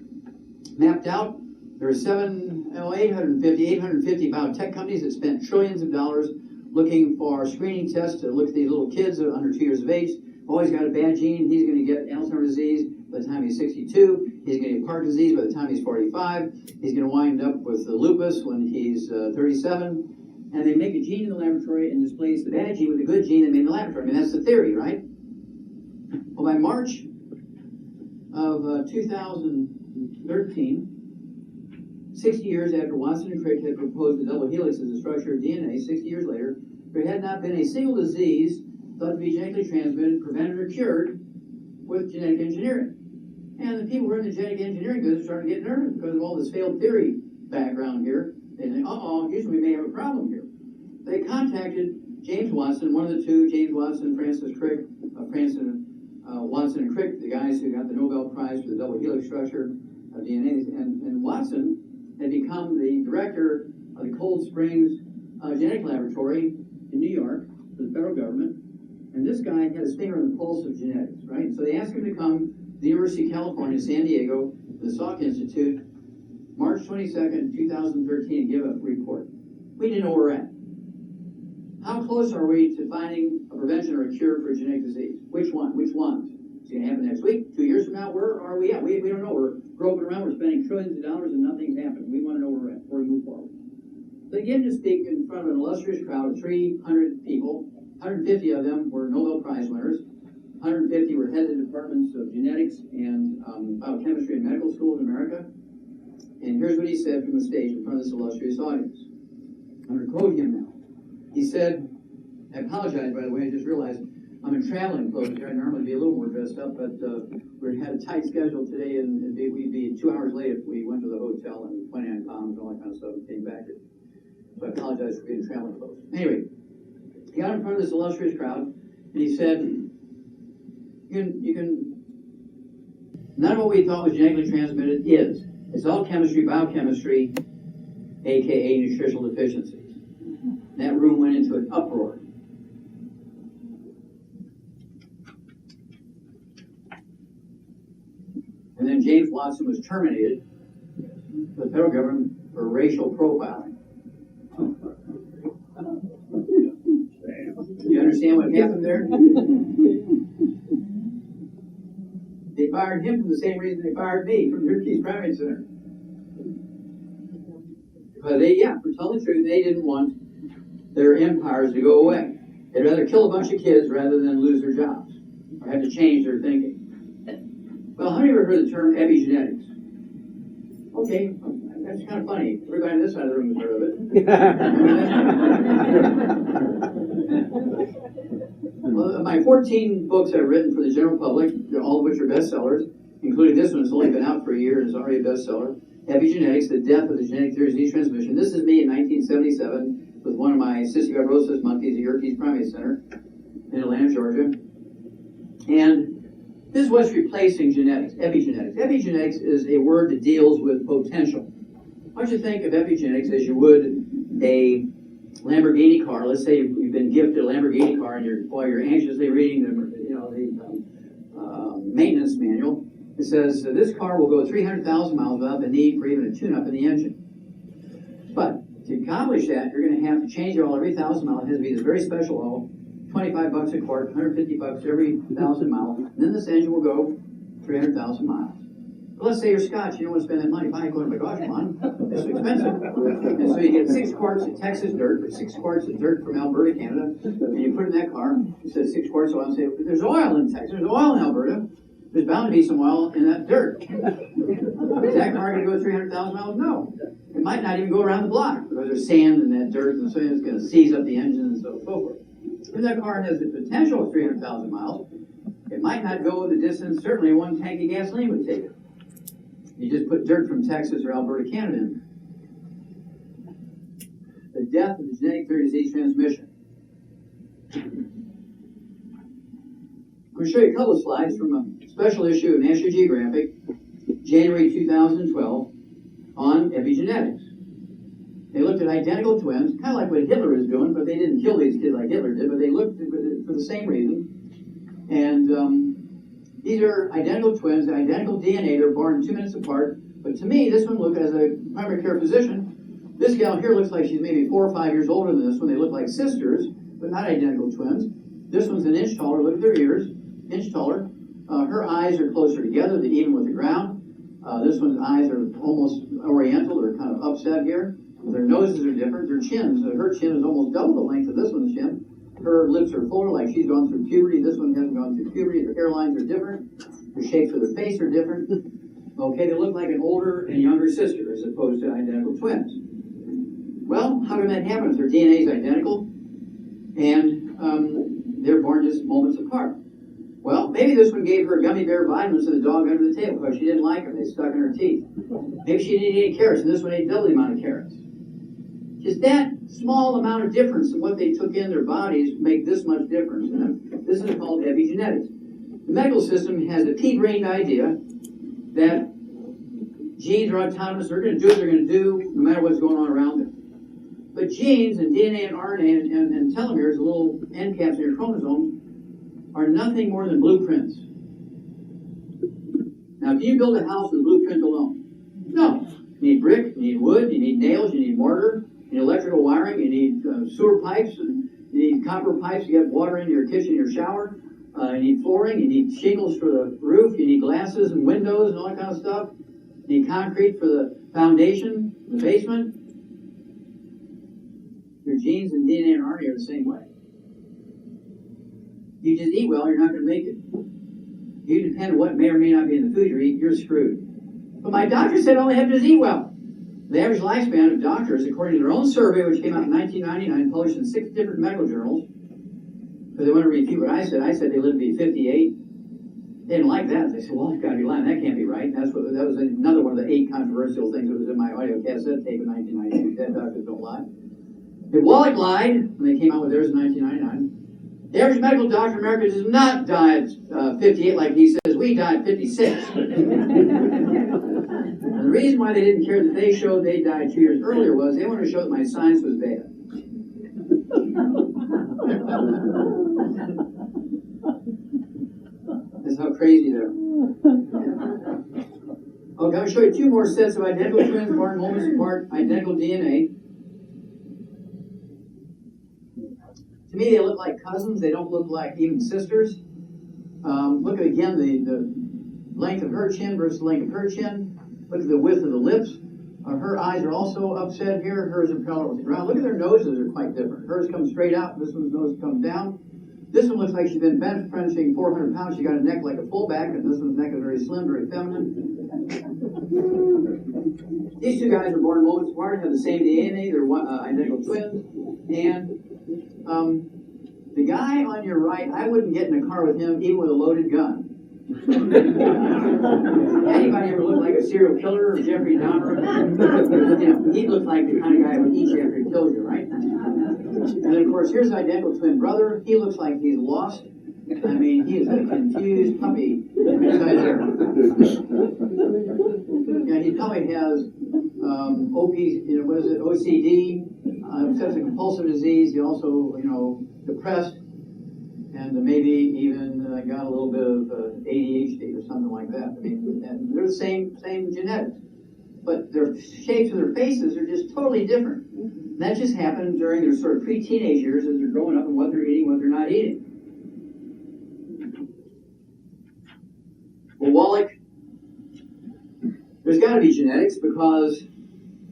S2: mapped out. There were 850 biotech companies that spent trillions of dollars looking for screening tests to look at these little kids under 2 years of age. Oh, he's got a bad gene. He's going to get Alzheimer's disease by the time he's 62. He's going to get heart disease by the time he's 45. He's going to wind up with lupus when he's 37. And they make a gene in the laboratory and displace the bad gene with the good gene they made in the laboratory. I mean, that's the theory, right? Well, by March of 2013, 60 years after Watson and Crick had proposed the double helix as the structure of DNA, 60 years later, there had not been a single disease thought to be genetically transmitted, prevented, or cured with genetic engineering. And the people who are in the genetic engineering business started to get nervous because of all this failed theory background here. They think, here's we may have a problem here. They contacted James Watson, one of the two, James Watson, Francis Crick, Watson and Crick, the guys who got the Nobel Prize for the double helix structure of DNA. And Watson had become the director of the Cold Springs genetic laboratory in New York for the federal government, and this guy had his finger on the pulse of genetics, right? So they asked him to come to the University of California, San Diego, the Salk Institute, March 22nd, 2013, and give a report. We didn't know where we're at. How close are we to finding a prevention or a cure for a genetic disease? Which one? Which ones? It's going to happen next week, 2 years from now. Where are we at? We don't know. We're groping around. We're spending trillions of dollars and nothing's happened. We want to know where we're at before we move forward. So they gave him to speak in front of an illustrious crowd of 300 people. 150 of them were Nobel Prize winners. 150 were heads of departments of genetics and biochemistry in medical schools in America. And here's what he said from the stage in front of this illustrious audience. I'm going to quote him now. He said, I apologize, by the way, I just realized I'm in traveling clothes here. I'd normally be a little more dressed up, but we had a tight schedule today, and we'd be 2 hours late if we went to the hotel and went on comms and all that kind of stuff and came back. So I apologize for being in traveling clothes. Anyway, he got in front of this illustrious crowd, and he said, you can, none of what we thought was genetically transmitted is. It's all chemistry, biochemistry, aka nutritional deficiencies. That room went into an uproar. And then James Watson was terminated by the federal government for racial profiling. Do you understand what happened there? They fired him for the same reason they fired me from Yerkes Primate Center. But for telling the truth, they didn't want their empires to go away. They'd rather kill a bunch of kids rather than lose their jobs or have to change their thinking. Well, how many of you ever heard the term epigenetics? Okay, that's kind of funny. Everybody on this side of the room has heard of it. Well, my 14 books I've written for the general public, all of which are bestsellers, including this one, it's only been out for a year and is already a bestseller. Epigenetics, the death of the genetic theory of disease transmission. This is me in 1977 with one of my cystic fibrosis monkeys at Yerkes Primate Center in Atlanta, Georgia. And this is what's replacing genetics, epigenetics. Epigenetics is a word that deals with potential. Why don't you think of epigenetics as you would a Lamborghini car? Let's say you've been gifted a Lamborghini car and you're anxiously reading the maintenance manual. It says this car will go 300,000 miles without the need for even a tune-up in the engine. But to accomplish that, you're going to have to change the oil every 1,000 miles. It has to be this very special oil, $25 a quart, $150 every 1,000 miles. And then this engine will go 300,000 miles. But let's say you're Scotch, you don't want to spend that money buying going, oh my gosh, come on, it's expensive. And so you get 6 quarts of Texas dirt, or 6 quarts of dirt from Alberta, Canada, and you put it in that car. It says 6 quarts of oil, and say, there's oil in Texas, there's oil in Alberta. There's bound to be some oil in that dirt. Is that car going to go 300,000 miles? No. It might not even go around the block because there's sand in that dirt, and so it's going to seize up the engine and so forth. If that car has the potential of 300,000 miles, it might not go the distance certainly one tank of gasoline would take it. You just put dirt from Texas or Alberta, Canada in. The death of the genetic theory of disease transmission. I'm going to show you a couple of slides from a special issue of National Geographic, January 2012, on epigenetics. They looked at identical twins, kind of like what Hitler was doing, but they didn't kill these kids like Hitler did, but they looked at it for the same reason. And these are identical twins, identical DNA. They're born 2 minutes apart. But to me, this one looked, as a primary care physician, this gal here looks like she's maybe 4 or 5 years older than this one. They look like sisters, but not identical twins. This one's an inch taller. Look at their ears. Inch taller. Her eyes are closer together than even with the ground. This one's eyes are almost oriental or kind of upset here. Their noses are different. Their chins, her chin is almost double the length of this one's chin. Her lips are fuller, like she's gone through puberty. This one hasn't gone through puberty. Their hairlines are different. The shapes of their face are different. Okay, they look like an older and younger sister as opposed to identical twins. Well, how can that happen if their DNA is identical and they're born just moments apart? Well, maybe this one gave her gummy bear vitamins to the dog under the table because she didn't like them. They stuck in her teeth. Maybe she didn't eat any carrots, and this one ate double the amount of carrots. Just that small amount of difference in what they took in their bodies make this much difference. And this is called epigenetics. The medical system has a pea-brained idea that genes are autonomous. They're going to do what they're going to do no matter what's going on around them. But genes and DNA and RNA and telomeres, the little end caps in your chromosomes, are nothing more than blueprints. Now, can you build a house with a blueprint alone? No. You need brick, you need wood, you need nails, you need mortar, you need electrical wiring, you need sewer pipes, and you need copper pipes to get water into your kitchen, your shower. You need flooring, you need shingles for the roof, you need glasses and windows and all that kind of stuff. You need concrete for the foundation, the basement. Your genes and DNA and RNA are the same way. You just eat well, you're not going to make it. You depend on what may or may not be in the food you eat, you're screwed. But my doctor said all I have to do is eat well. The average lifespan of doctors, according to their own survey, which came out in 1999, published in 6 different medical journals, because they want to refute what I said they lived to be 58. They didn't like that. They said, well, it's got to be lying. That can't be right. That was another one of the 8 controversial things that was in my audio cassette tape in 1992. Dead doctors don't lie. If Wallach lied when they came out with theirs in 1999, the average medical doctor in America does not die at 58 like he says. We die at 56. And the reason why they didn't care that they showed they died 2 years earlier was they wanted to show that my science was bad. That's how crazy they are. Okay, I'm going to show you 2 more sets of identical twins born moments apart, identical DNA. To me, they look like cousins. They don't look like even sisters. Look at, again, the length of her chin versus the length of her chin. Look at the width of the lips. Her eyes are also upset here. Hers are parallel with the ground. Look at their noses are quite different. Hers comes straight out. This one's nose comes down. This one looks like she's been bench pressing 400 pounds. She got a neck like a fullback, and this one's neck is very slim, very feminine. These 2 guys were born moments apart, have the same DNA. They're identical twins. And the guy on your right, I wouldn't get in a car with him even with a loaded gun. Anybody ever look like a serial killer or Jeffrey Dahmer? He looked like the kind of guy who would eat you after he kills you, right? And then, of course, here's an identical twin brother. He looks like he's lost. I mean, he is a confused puppy. Yeah, he probably has OCD, obsessive compulsive disease. He also, depressed, and maybe even got a little bit of ADHD or something like that. I mean, and they're the same genetics, but their shapes of their faces are just totally different. And that just happened during their sort of pre-teenage years as they're growing up and what they're eating, what they're not eating. Well, Wallach, there's got to be genetics because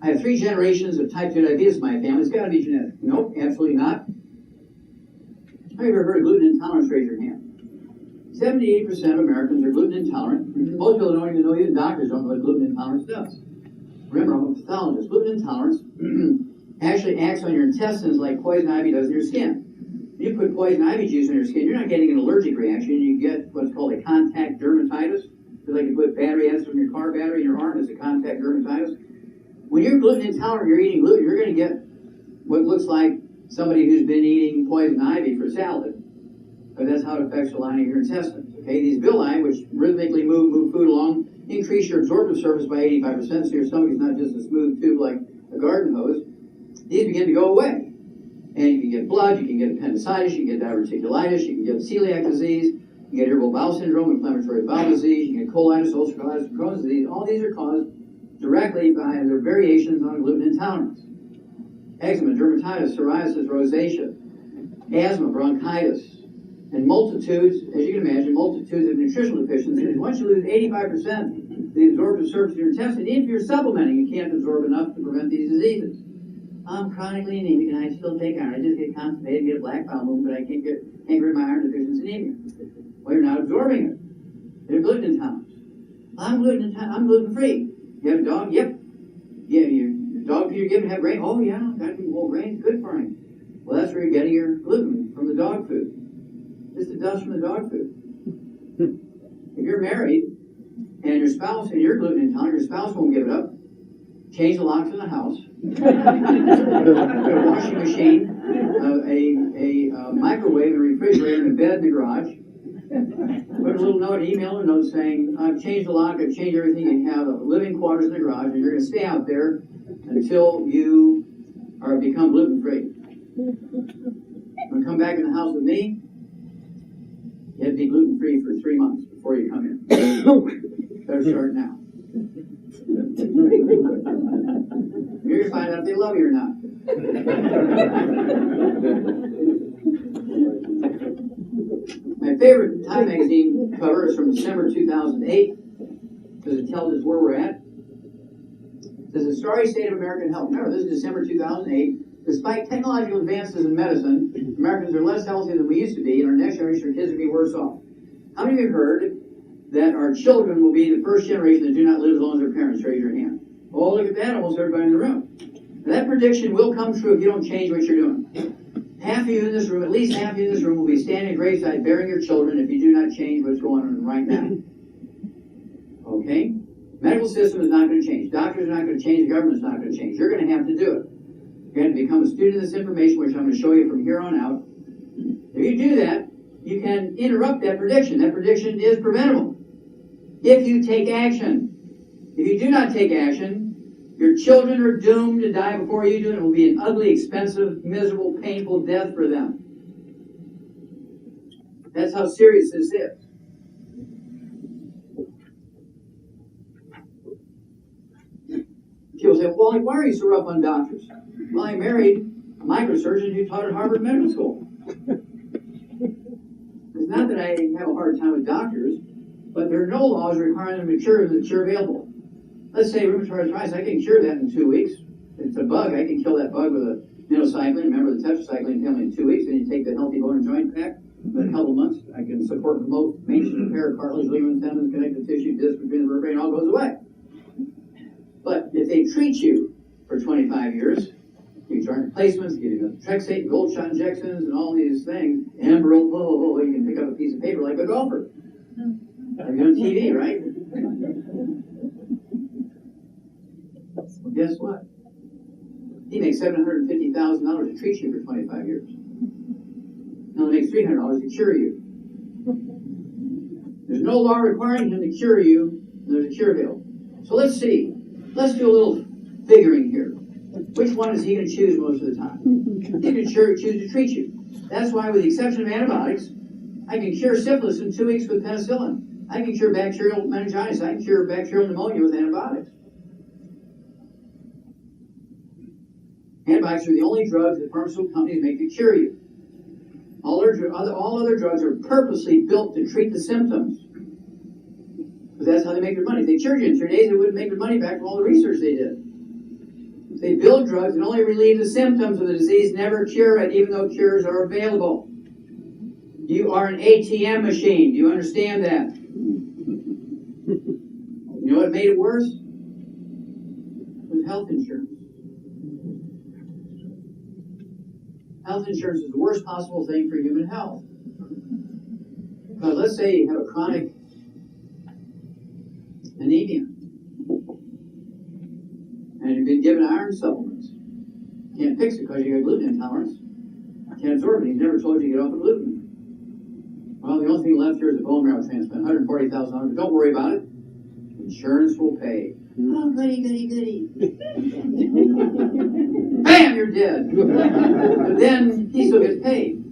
S2: I have 3 generations of type 2 diabetes in my family. It's got to be genetic. Nope, absolutely not. Have you ever heard of gluten intolerance? Raise your hand. 78% of Americans are gluten intolerant. Most people don't even know, even doctors don't know what gluten intolerance does. Remember, I'm a pathologist. Gluten intolerance actually acts on your intestines like poison ivy does in your skin. You put poison ivy juice on your skin, you're not getting an allergic reaction. You get what's called a contact dermatitis. It's like you put battery acid from your car battery in your arm, it's a contact dermatitis. When you're gluten intolerant, you're eating gluten, you're going to get what looks like somebody who's been eating poison ivy for salad. But that's how it affects the lining of your intestines. Okay, these villi, which rhythmically move food along, increase your absorptive surface by 85%, so your stomach is not just a smooth tube like a garden hose. These begin to go away. And you can get blood, you can get appendicitis, you can get diverticulitis, you can get celiac disease, you can get irritable bowel syndrome, inflammatory bowel disease, you can get colitis, ulcerative colitis, and Crohn's disease. All these are caused directly by their variations on gluten intolerance. Eczema, dermatitis, psoriasis, rosacea, asthma, bronchitis, and multitudes, as you can imagine, multitudes of nutritional deficiencies. Once you lose 85% of the absorptive surface of your intestine, even if you're supplementing, you can't absorb enough to prevent these diseases. I'm chronically anemic and I still take iron. I just get constipated and get a black bowel movement, but I can't get rid of my iron deficiency anemia. Well, you're not absorbing it. You're gluten intolerant. I'm gluten free. You have a dog? Yep. Yeah, your dog food you're giving have grain? Oh yeah, got to whole grains, good for him. Well, that's where you're getting your gluten, from the dog food. Just the dust from the dog food. If you're married and your spouse and you're gluten intolerant, your spouse won't give it up. Change the locks in the house. Put a washing machine, a microwave, a refrigerator, and a bed in the garage. Put a little note, email a note saying, I've changed the lock, I've changed everything, and have living quarters in the garage, and you're going to stay out there until you or become gluten-free. Want to come back in the house with me? You have to be gluten-free for 3 months before you come in. Better start now. You're going to find out if they love you or not. My favorite Time magazine cover is from December 2008 because it tells us where we're at. It says, "The sorry state of American health." Remember, this is December 2008. "Despite technological advances in medicine, Americans are less healthy than we used to be, and our next generation of kids will be worse off." How many of you heard that our children will be the first generation that do not live as long as their parents? Raise your hand. Oh, look at that, almost everybody in the room. Now, that prediction will come true if you don't change what you're doing. Half of you in this room, at least half of you in this room, will be standing at graveside bearing your children if you do not change what's going on right now. Okay? Medical system is not going to change. Doctors are not going to change. The government's not going to change. You're going to have to do it. You're going to become a student of this information, which I'm going to show you from here on out. If you do that, you can interrupt that prediction. That prediction is preventable if you take action. If you do not take action, your children are doomed to die before you do, and it will be an ugly, expensive, miserable, painful death for them. That's how serious this is. People say, "Well, why are you so rough on doctors?" Well, I married a microsurgeon who taught at Harvard Medical School. It's not that I have a hard time with doctors, but there are no laws requiring them to cure the cure available. Let's say rheumatoid arthritis, I can cure that in 2 weeks. If it's a bug, I can kill that bug with a minocycline. Remember the tetracycline family in 2 weeks, and you take the healthy bone and joint back. In a couple months, I can support and promote maintenance, repair, cartilage, ligaments, tendons, connective tissue, disc between the vertebrae, and all goes away. But if they treat you for 25 years, you joint replacements, give you Trexate, gold shot injections, and all these things, Enbrel, you can pick up a piece of paper like a golfer. Like on TV, right? Well, guess what? He makes $750,000 to treat you for 25 years. Now he makes $300 to cure you. There's no law requiring him to cure you, and there's a cure available. So let's see. Let's do a little figuring here. Which one is he going to choose most of the time? He's going to choose to treat you. That's why, with the exception of antibiotics, I can cure syphilis in 2 weeks with penicillin. I can cure bacterial meningitis. I can cure bacterial pneumonia with antibiotics. Antibiotics are the only drugs that pharmaceutical companies make to cure you. All other drugs are purposely built to treat the symptoms. Because that's how they make their money. If they cured you in 3 days, they wouldn't make their money back from all the research they did. They build drugs that only relieve the symptoms of the disease, never cure it, even though cures are available. You are an ATM machine. Do you understand that? You know what made it worse? It was health insurance. Health insurance is the worst possible thing for human health. Because let's say you have a chronic anemia, and you've been given iron supplements. Can't fix it because you have gluten intolerance. Can't absorb it. He's never told you to get off of gluten. Well, the only thing left here is a bone marrow transplant, $140,000. But don't worry about it. Insurance will pay. Oh, goody, goody, goody. Bam, you're dead. But then he still gets paid.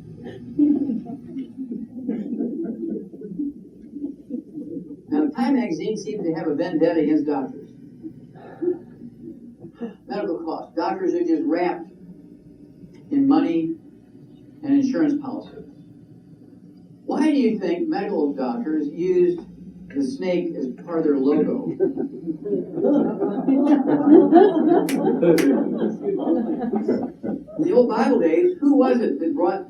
S2: Now, Time magazine seems to have a vendetta against doctors. Medical costs. Doctors are just wrapped in money and insurance policy. Why do you think medical doctors used the snake as part of their logo? In the old Bible days, who was it that brought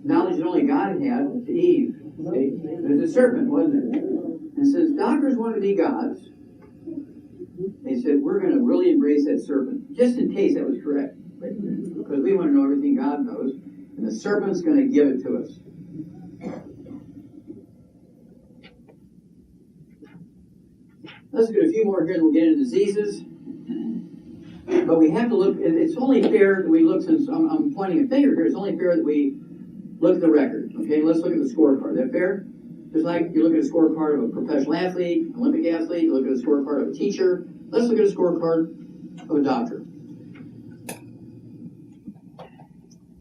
S2: knowledge that only God had to Eve? It was a serpent, wasn't it? And since doctors wanted to be gods, they said, we're going to really embrace that serpent, just in case that was correct. Because we want to know everything God knows, and the serpent's going to give it to us. Let's look at a few more here, and we'll get into diseases. But we have to look, it's only fair that we look, since I'm pointing a finger here, it's only fair that we look at the record. Okay, let's look at the scorecard. Is that fair? Just like you look at a scorecard of a professional athlete, Olympic athlete, you look at a scorecard of a teacher. Let's look at a scorecard of a doctor.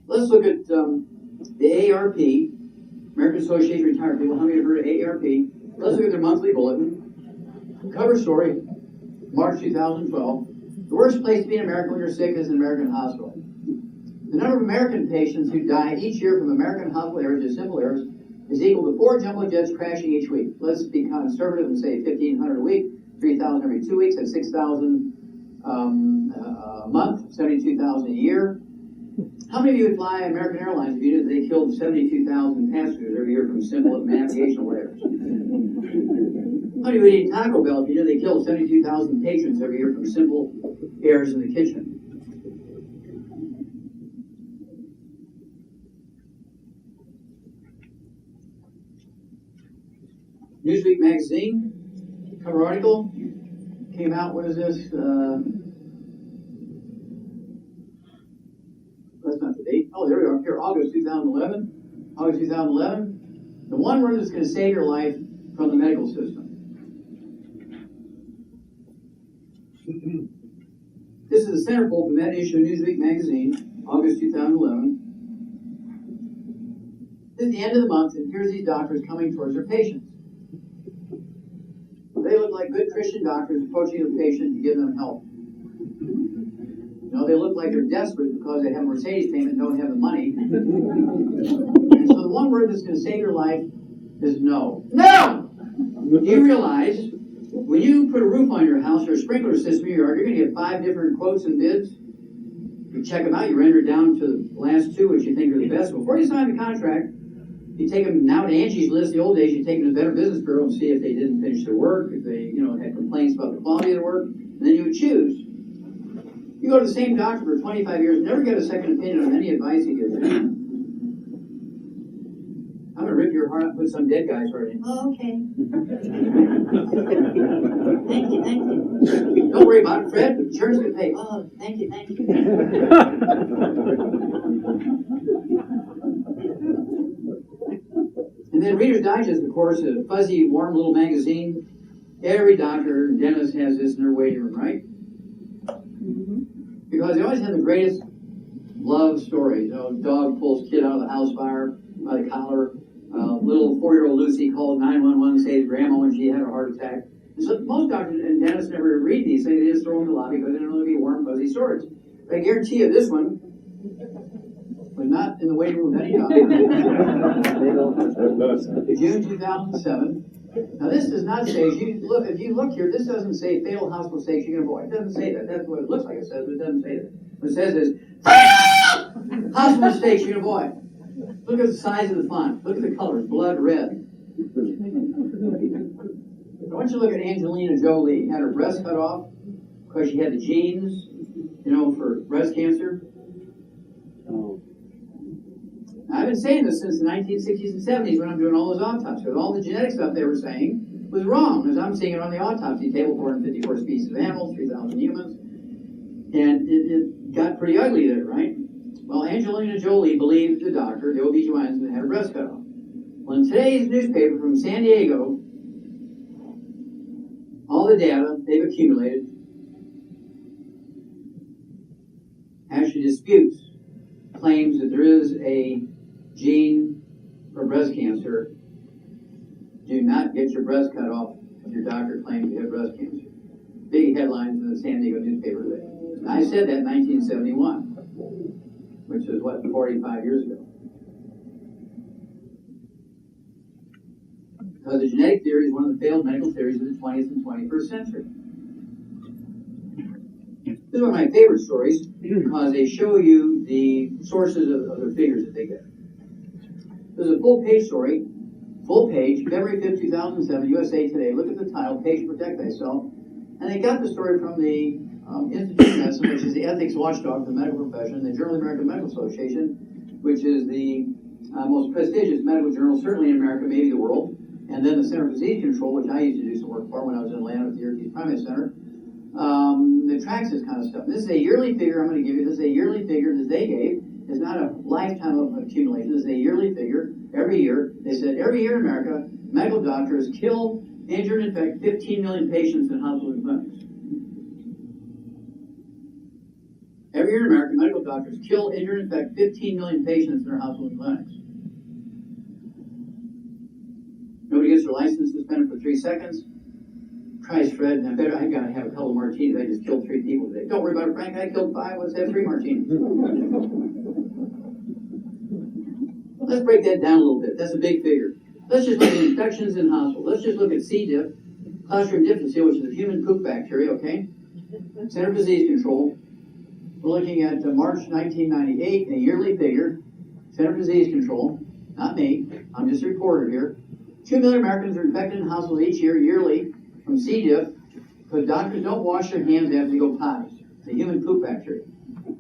S2: Let's look at the AARP, American Association of Retired People. How many have heard of AARP? Let's look at their monthly bulletin. Cover story, March 2012. The worst place to be in America when you're sick is an American hospital. The number of American patients who die each year from American hospital errors or simple errors is equal to 4 jumbo jets crashing each week. Let's be conservative and say 1,500 a week, 3,000 every 2 weeks, that's 6,000 a month, 72,000 a year. How many of you would fly American Airlines if you knew that they killed 72,000 passengers every year from simple navigational errors? How many would eat Taco Bell if you knew they killed 72,000 patrons every year from simple errors in the kitchen? Newsweek magazine, cover article, came out, what is this? That's not the date. Oh, there we are. Here, August 2011. August 2011. The one word that's going to save your life from the medical system. This is the centerfold from that issue of Newsweek magazine, August 2011. This is the end of the month, and here's these doctors coming towards their patients. They look like good Christian doctors approaching a patient to give them help. You know, they look like they're desperate because they have a Mercedes payment and don't have the money. And so the one word that's going to save your life is no. No! Do you realize when you put a roof on your house or a sprinkler system in your yard, you're going to get 5 different quotes and bids? You check them out, you render it down to the last 2 which you think are the best. Before you sign the contract, you take them now to Angie's List. The old days, you take them to the Better Business Bureau and see if they didn't finish their work, if they, had complaints about the quality of their work, and then you would choose. You go to the same doctor for 25 years, never get a second opinion on any advice he gives you. I'm gonna rip your heart out and put some dead guy's heart in. Oh, okay. Thank you. Don't worry about it, Fred. Insurance can pay. Oh, thank you. And then Reader's Digest, of course, a fuzzy, warm little magazine. Every doctor and dentist has this in their waiting room, right? Because they always have the greatest love stories. Dog pulls kid out of the house fire by the collar. Little 4-year-old Lucy called 911 to save grandma when she had a heart attack. And so most doctors and dentists never read these things. They just throw them in the lobby because they don't want to be warm, fuzzy stories. But I guarantee you this one was not in the waiting room of any doctor. June 2007. Now this does not say, if you look here, this doesn't say fatal hospital mistakes you can avoid. It doesn't say that. That's what it looks like it says, but it doesn't say that. What it says is, hospital mistakes you can avoid. Look at the size of the font. Look at the colors, blood red. I want you to look at Angelina Jolie. Had her breast cut off because she had the genes, for breast cancer. I've been saying this since the 1960s and 70s when I'm doing all those autopsies. All the genetic stuff they were saying was wrong, as I'm seeing it on the autopsy table, 454 species of animals, 3,000 humans. And it got pretty ugly there, right? Well, Angelina Jolie believed the doctor, the OB-GYNs, and had her breast cut off. Well, in today's newspaper from San Diego, all the data they've accumulated actually disputes claims that there is a gene for breast cancer. Do not get your breast cut off if your doctor claims you have breast cancer. Big headlines in the San Diego newspaper today. I said that in 1971, which is 45 years ago. Because the genetic theory is one of the failed medical theories of the 20th and 21st century. This is one of my favorite stories because they show you the sources of the figures that they get. There's a full-page story, February 5th, 2007, USA Today. Look at the title, Page Protect Thyself. And they got the story from the Institute of Medicine, which is the ethics watchdog for the medical profession, the Journal of the American Medical Association, which is the most prestigious medical journal, certainly in America, maybe the world, and then the Center for Disease Control, which I used to do some work for when I was in Atlanta at the Yerkes Primate Center, that tracks this kind of stuff. This is a yearly figure I'm going to give you. This is a yearly figure that they gave. It's not a lifetime of accumulation. This is a yearly figure. Every year, they said every year in America, medical doctors kill, injure, and infect 15 million patients in hospitals and clinics. Every Every year, American medical doctors kill, injure, and infect 15 million patients in their hospitals and clinics. Nobody gets their license suspended for 3 seconds. Christ, Fred, I gotta have a couple of martinis. I just killed 3 people today. Don't worry about it, Frank. I killed 5. Let's have 3 martinis. Let's break that down a little bit. That's a big figure. Let's just look at infections in hospitals. Let's just look at C. diff, Clostridium difficile, which is a human poop bacteria, okay? Center for Disease Control. We're looking at March 1998, a yearly figure. Center for Disease Control, not me. I'm just a reporter here. 2 million Americans are infected in hospitals each year, yearly, from C. diff, because doctors don't wash their hands after they go potty. It's a human poop bacteria.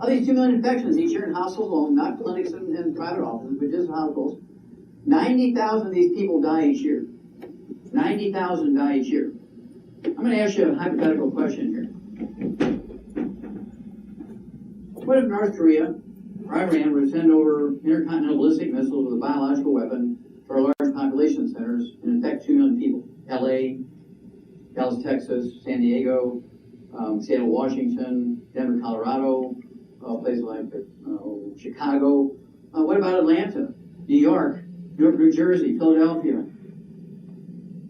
S2: Of these 2 million infections each year in hospitals alone, not clinics and private offices, but just hospitals, 90,000 of these people die each year. 90,000 die each year. I'm going to ask you a hypothetical question here. What if North Korea or Iran were to send over intercontinental ballistic missiles with a biological weapon to our large population centers and infect 2 million people? LA, Dallas, Texas, San Diego, Seattle, Washington, Denver, Colorado, places like Chicago. What about Atlanta, New York, New Jersey, Philadelphia?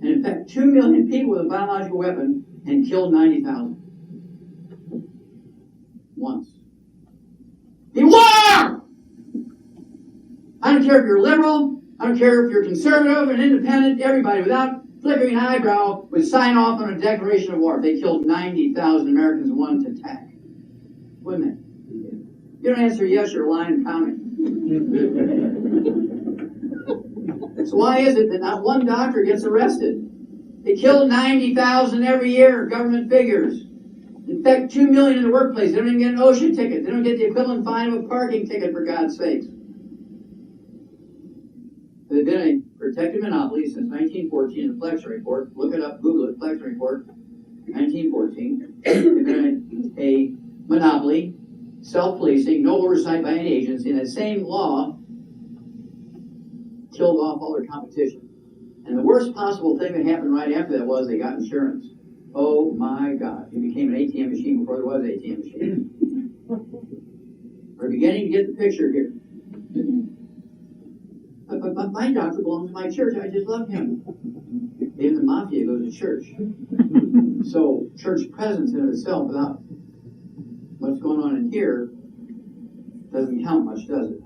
S2: And infect 2 million people with a biological weapon and kill 90,000. Once. Beware! I don't care if you're liberal, I don't care if you're conservative and independent, everybody without flickering an eyebrow would sign off on a declaration of war if they killed 90,000 Americans in one attack. Wouldn't they? You don't answer yes, you're lying and counting. So why is it that not one doctor gets arrested? They kill 90,000 every year, government figures. Infect 2 million in the workplace. They don't even get an OSHA ticket. They don't get the equivalent fine of a parking ticket, for God's sakes. They've been a protected monopoly since 1914, the Flex Report. Look it up, Google it, Flex Report, 1914. They've been a monopoly, self-policing, no oversight by any agency, and that same law killed off all their competition. And the worst possible thing that happened right after that was they got insurance. Oh my God, it became an ATM machine before there was an ATM machine. We're beginning to get the picture here. But my doctor belongs to my church. I just love him. Even the mafia goes to church. So church presence in itself, without what's going on in here, doesn't count much, does it?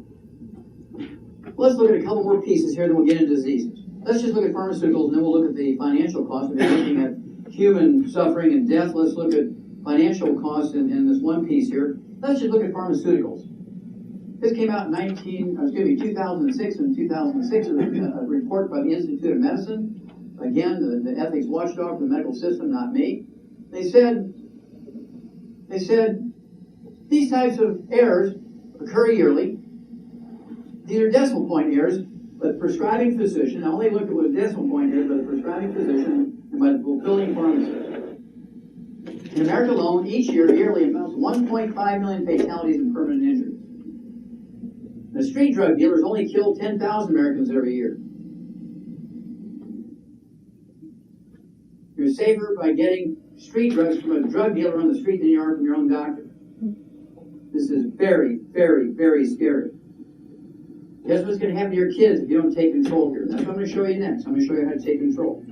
S2: Let's look at a couple more pieces here, then we'll get into diseases. Let's just look at pharmaceuticals, and then we'll look at the financial costs. We've been looking at human suffering and death. Let's look at financial costs in this one piece here. Let's just look at pharmaceuticals. This came out in 2006 and 2006 is a report by the Institute of Medicine. Again, the ethics watchdog for the medical system, not me. They said these types of errors occur yearly. These are decimal point errors, but the prescribing physician, all they looked at was decimal point errors by the prescribing physician and by the fulfilling pharmacist. In America alone, each year, yearly amounts to 1.5 million fatalities and permanent injuries. The street drug dealers only kill 10,000 Americans every year. You're safer by getting street drugs from a drug dealer on the street than you are from your own doctor. This is very, very, very scary. Guess what's going to happen to your kids if you don't take control here? That's what I'm going to show you next. I'm going to show you how to take control.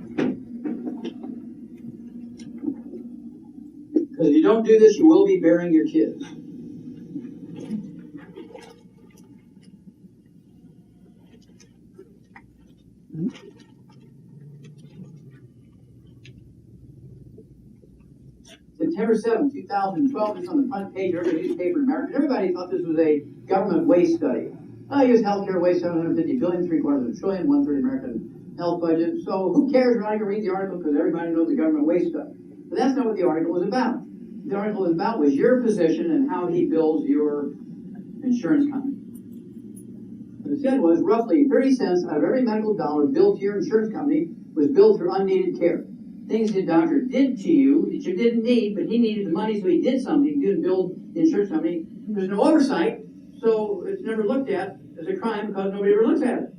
S2: Because if you don't do this, you will be burying your kids. September 7, 2012, it's on the front page of every newspaper in America. Everybody thought this was a government waste study. U.S. healthcare waste $750 billion, $750 billion, 1/3 American health budget. So who cares? We're not going to read the article because everybody knows the government waste stuff. But that's not what the article was about. The article was about was your physician and how he bills your insurance company. What it said was roughly 30 cents out of every medical dollar billed to your insurance company was billed for unneeded care. Things the doctor did to you that you didn't need, but he needed the money, so he did something. He didn't bill the insurance company. There's no oversight, so it's never looked at as a crime because nobody ever looks at it.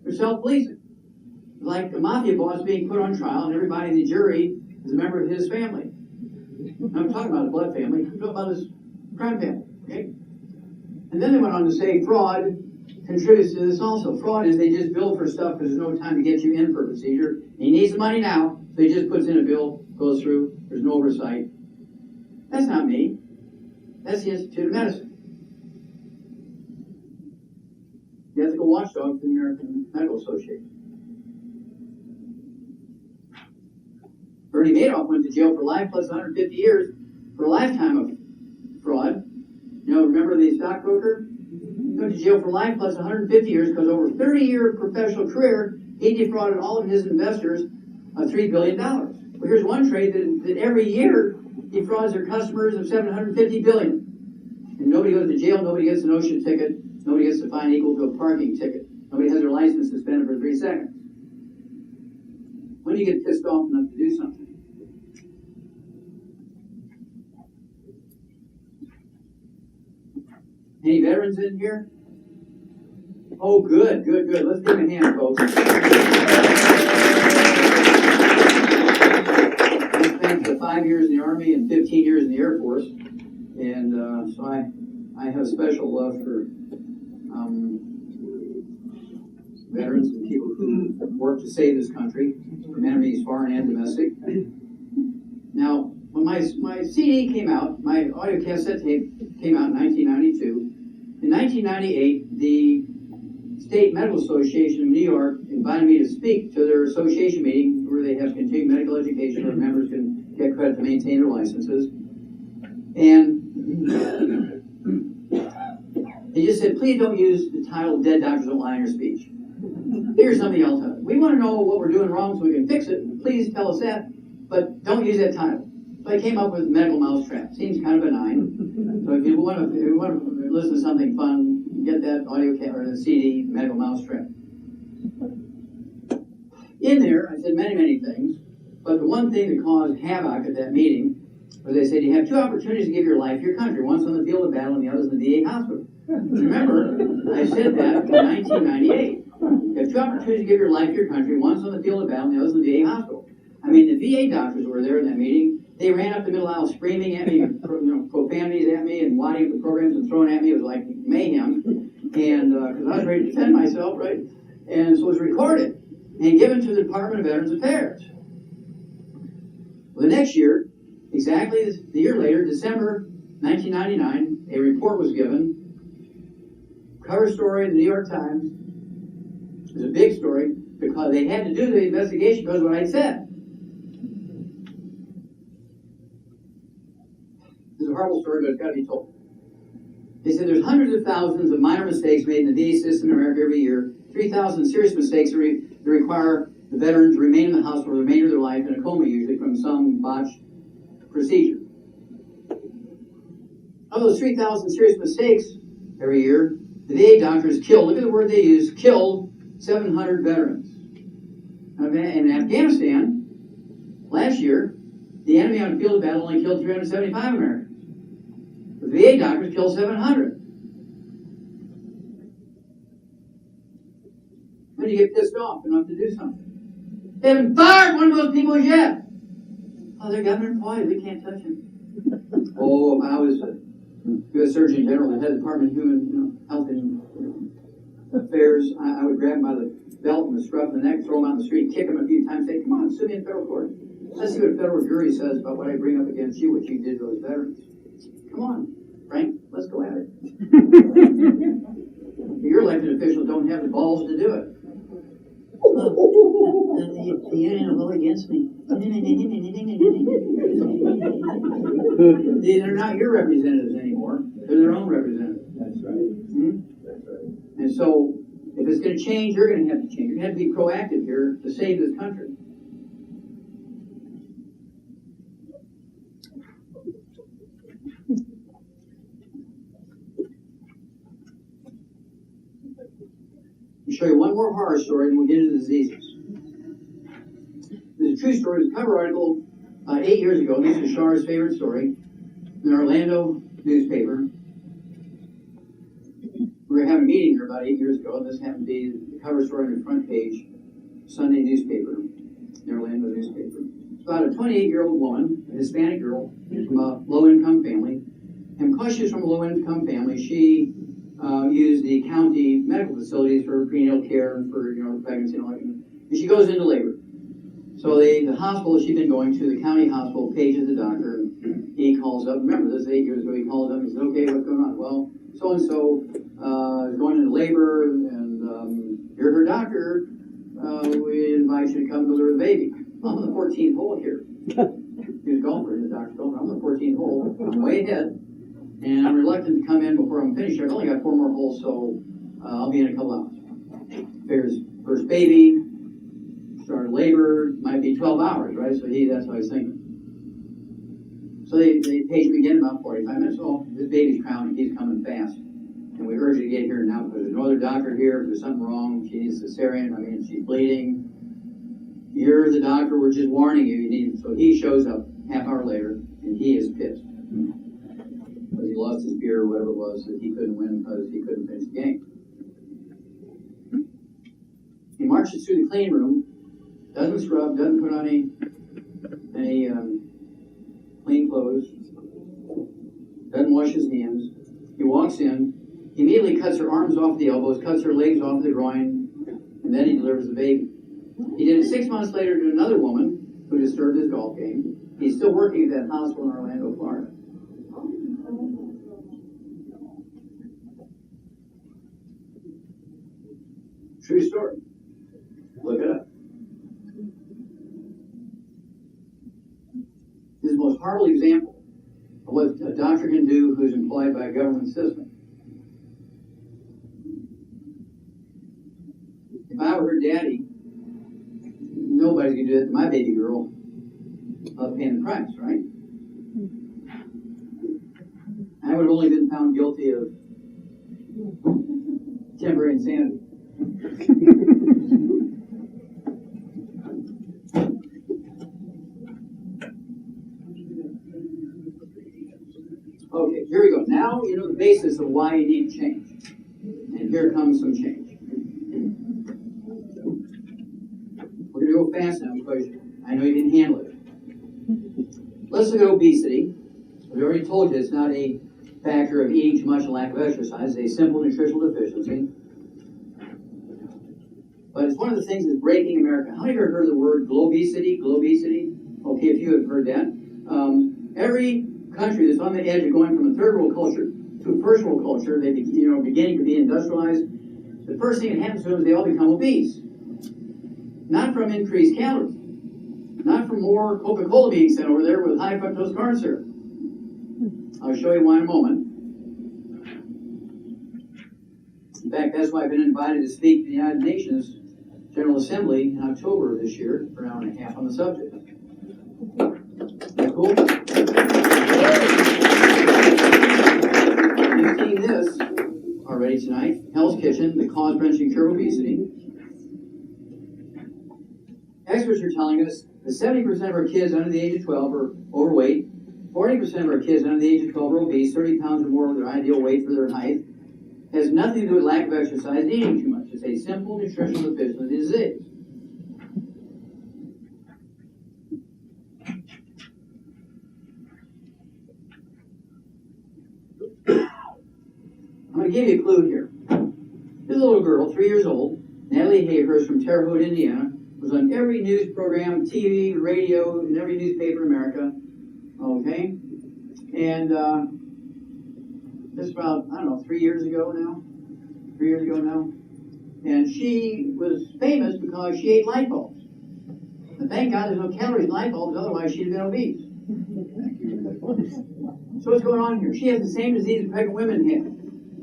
S2: They're self-policing. Like a mafia boss being put on trial, and everybody in the jury is a member of his family. I'm talking about the blood family. I'm talking about his crime family. Okay? And then they went on to say fraud contributes to this also. Fraud is they just bill for stuff because there's no time to get you in for a procedure. He needs the money now, so he just puts in a bill, goes through, there's no oversight. That's not me. That's the Institute of Medicine. The ethical watchdog for the American Medical Association. Bernie Madoff went to jail for life plus 150 years for a lifetime of fraud. You know, remember the stockbroker? He went to jail for life plus 150 years because over a 30-year professional career, he defrauded all of his investors of $3 billion. Well, here's one trade that every year defrauds their customers of $750 billion. And nobody goes to jail, nobody gets an ocean ticket, nobody gets a fine equal to a parking ticket. Nobody has their license suspended for 3 seconds. When do you get pissed off enough to do something? Any veterans in here? Oh, good, good, good. Let's give them a hand, folks. I spent 5 years in the Army and 15 years in the Air Force. And so I have a special love for veterans and people who work to save this country from enemies foreign and domestic. Now, when my CD came out, my audio cassette tape came out in 1992. In 1998, the State Medical Association of New York invited me to speak to their association meeting where they have continuing medical education where members can get credit to maintain their licenses. And they just said, please don't use the title Dead Doctors Don't Lie in your speech. Here's something else. We want to know what we're doing wrong so we can fix it. Please tell us that, but don't use that title. So I came up with Medical Mousetrap. Seems kind of benign. So if you want to listen to something fun, get that audio or the CD, Medical Mousetrap. In there, I said many things, but the one thing that caused havoc at that meeting was they said you have 2 opportunities to give your life to your country. One's on the field of battle and the other's in the VA hospital. Remember, I said that in 1998. You have 2 opportunities to give your life to your country. One's on the field of battle and the other's in the VA hospital. I mean, the VA doctors who were there in that meeting, they ran up the middle aisle screaming at me, profanities at me and wadding up the programs and throwing at me. It was like mayhem. And because I was ready to defend myself, right? And so it was recorded and given to the Department of Veterans Affairs. Well, the next year, exactly the year later, December 1999, a report was given. Cover story in the New York Times. It was a big story because they had to do the investigation because of what I said. This is a horrible story, but it's got to be told. They said there's hundreds of thousands of minor mistakes made in the VA system in America every year. 3,000 serious mistakes that require the veteran to remain in the hospital for the remainder of their life in a coma, usually from some botched procedure. Of those 3,000 serious mistakes every year, the VA doctors killed, look at the word they used, killed 700 veterans. In Afghanistan, last year, the enemy on the field of battle only killed 375 Americans. The VA doctors killed 700. When you get pissed off enough to do something. They haven't fired one of those people yet. Oh, they're government employees. We can't touch them. Oh, if I was U.S. Surgeon General, the head of the Department of Human Health and Affairs, I would grab him by the belt and the scruff of the neck, throw him out in the street, kick him a few times, say, come on, sue me in federal court. Let's see what a federal jury says about what I bring up against you, what you did to those veterans. Come on, Frank, let's go at it. Your elected officials don't have the balls to do it. The union will vote against me. They're not your representatives anymore. They're their own representatives.
S3: That's right. That's right.
S2: And so, if it's going to change, you're going to have to change. You're going to have to be proactive here to save this country. I'll show you one more horror story and we'll get into diseases. This is a true story. It was a cover article 8 years ago. This is Shar's favorite story. In the Orlando newspaper. We were having a meeting here about 8 years ago, and this happened to be the cover story on the front page, Sunday newspaper, the Orlando newspaper. about a 28-year-old woman, a Hispanic girl, from a low-income family. And because she was from a low-income family, she used the county medical facilities for prenatal care and for pregnancy and all that. And she goes into labor. So the hospital she'd been going to, the county hospital, pages the doctor, and he calls up. Remember, this is 8 years ago. He calls up and says, "Okay, what's going on?" "Well, so-and-so is going into labor, and you're her doctor. We invite you to come deliver the baby." "I'm on the 14th hole here." He was golfer, the doctor's golfer. "I'm on the 14th hole. I'm way ahead, and I'm reluctant to come in before I'm finished. I've only got 4 more holes, so I'll be in a couple hours." Figures first baby, started labor, might be 12 hours, right? So that's what I was thinking. So they page me again about 45 minutes. "Oh, this baby's crowning. He's coming fast. And we urge you to get here now because there's no other doctor here. If there's something wrong, she needs cesarean. She's bleeding. You're the doctor. We're just warning you. You need." So he shows up half hour later, and he is pissed because he lost his beer or whatever it was that he couldn't win because he couldn't finish the game. He marches through the clean room, doesn't scrub, doesn't put on any clean clothes, doesn't wash his hands. He walks in, he immediately cuts her arms off the elbows, cuts her legs off the groin, and then he delivers the baby. He did it 6 months later to another woman who disturbed his golf game. He's still working at that hospital in Orlando, Florida. True story. Look it up. This is the most horrible example of what a doctor can do who's employed by a government system. If I were her daddy, nobody's going to do that to my baby girl of paying the price, right? I would have only been found guilty of temporary insanity. Okay, here we go. Now you know the basis of why you need change. And here comes some change. We're going to go fast now because I know you didn't handle it. Let's look at obesity. We already told you it's not a factor of eating too much and lack of exercise. It's a simple nutritional deficiency. But it's one of the things that's breaking America. How many of you have heard the word globesity? Globesity? Okay, if you have heard that. Every country that's on the edge of going from a third world culture to a first world culture, they beginning to be industrialized. The first thing that happens to them is they all become obese. Not from increased calories. Not from more Coca-Cola being sent over there with high fructose corn syrup. I'll show you why in a moment. In fact, that's why I've been invited to speak to the United Nations General Assembly in October of this year for an hour and a half on the subject. That cool? You've seen this already tonight. Hell's Kitchen, the cause, prevention, cure of obesity. Experts are telling us that 70% of our kids under the age of 12 are overweight, 40% of our kids under the age of 12 are obese, 30 pounds or more of their ideal weight for their height. It has nothing to do with lack of exercise and eating too much. It's a simple nutritional deficiency disease. I'm going to give you a clue here. This little girl, 3 years old, Natalie Hayhurst from Terre Haute, Indiana, was on every news program, TV, radio, and every newspaper in America. Okay? And just about, 3 years ago now. 3 years ago now. And she was famous because she ate light bulbs. And thank God there's no calories in light bulbs, otherwise she'd have been obese. So what's going on here? She has the same disease that pregnant women have.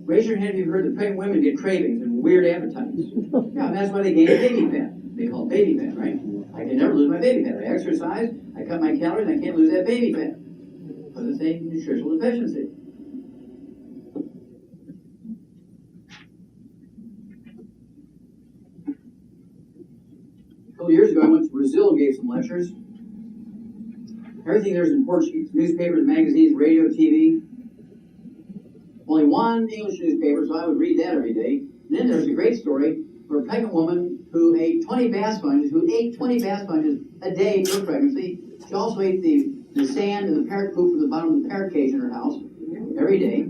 S2: Raise your hand if you've heard that pregnant women get cravings and weird appetites. Yeah, and that's why they gain baby fat. They call it baby fat, right? I can never lose my baby fat. I exercise, I cut my calories, I can't lose that baby fat. Because it's a nutritional deficiency. A couple years ago, I went to Brazil and gave some lectures. Everything there is in Portuguese. Newspapers, magazines, radio, TV. Only one English newspaper, so I would read that every day. And then there's a great story for a pregnant woman who ate 20 bath sponges, a day per pregnancy, She also ate the sand and the parrot poop from the bottom of the parrot cage in her house every day.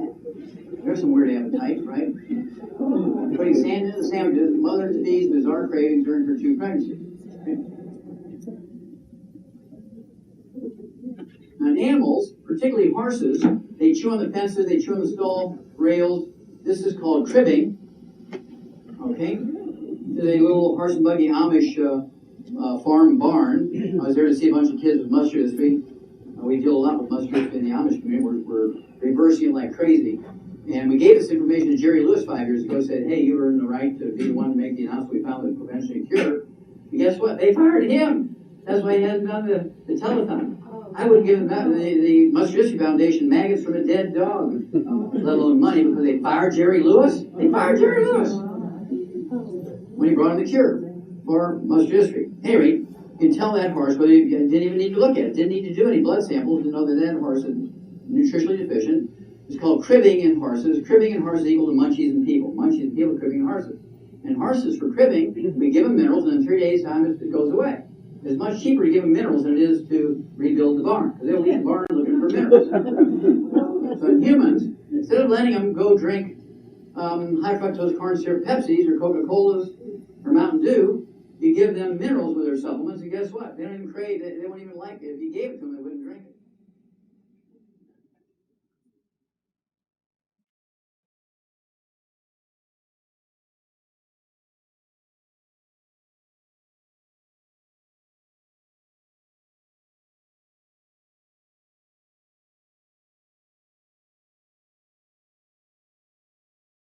S2: There's some weird appetite, right? Putting sand into the sandwiches, mother to these bizarre cravings during her 2 pregnancies. Now, in animals, particularly horses, they chew on the fences, they chew on the stall rails. This is called cribbing. Okay? This is a little horse and buggy Amish farm barn. I was there to see a bunch of kids with muscular dystrophy. We deal a lot with muscular dystrophy in the Amish community. We're reversing it like crazy. And we gave this information to Jerry Lewis 5 years ago, said, hey, you earned the right to be the one to make the announcement. We found the prevention and cure. And guess what? They fired him. That's why he hasn't done the telethon. I wouldn't give the Muscular Dystrophy Foundation maggots from a dead dog, let alone money, because they fired Jerry Lewis. They fired Jerry Lewis when he brought in the cure for muscular dystrophy. Anyway, you can tell that horse whether you didn't even need to look at it, didn't need to do any blood samples to know that that horse is nutritionally deficient. It's called cribbing in horses. Cribbing in horses equal to munchies in people. Munchies in people, cribbing in horses. And horses, for cribbing, we give them minerals, and in 3 days' time, it goes away. It's much cheaper to give them minerals than it is to rebuild the barn, because they'll leave the barn looking for minerals. So in humans, instead of letting them go drink high fructose corn syrup Pepsis or Coca-Colas or Mountain Dew, you give them minerals with their supplements, and guess what? They don't even crave it. They won't even like it. If you gave it to them, they wouldn't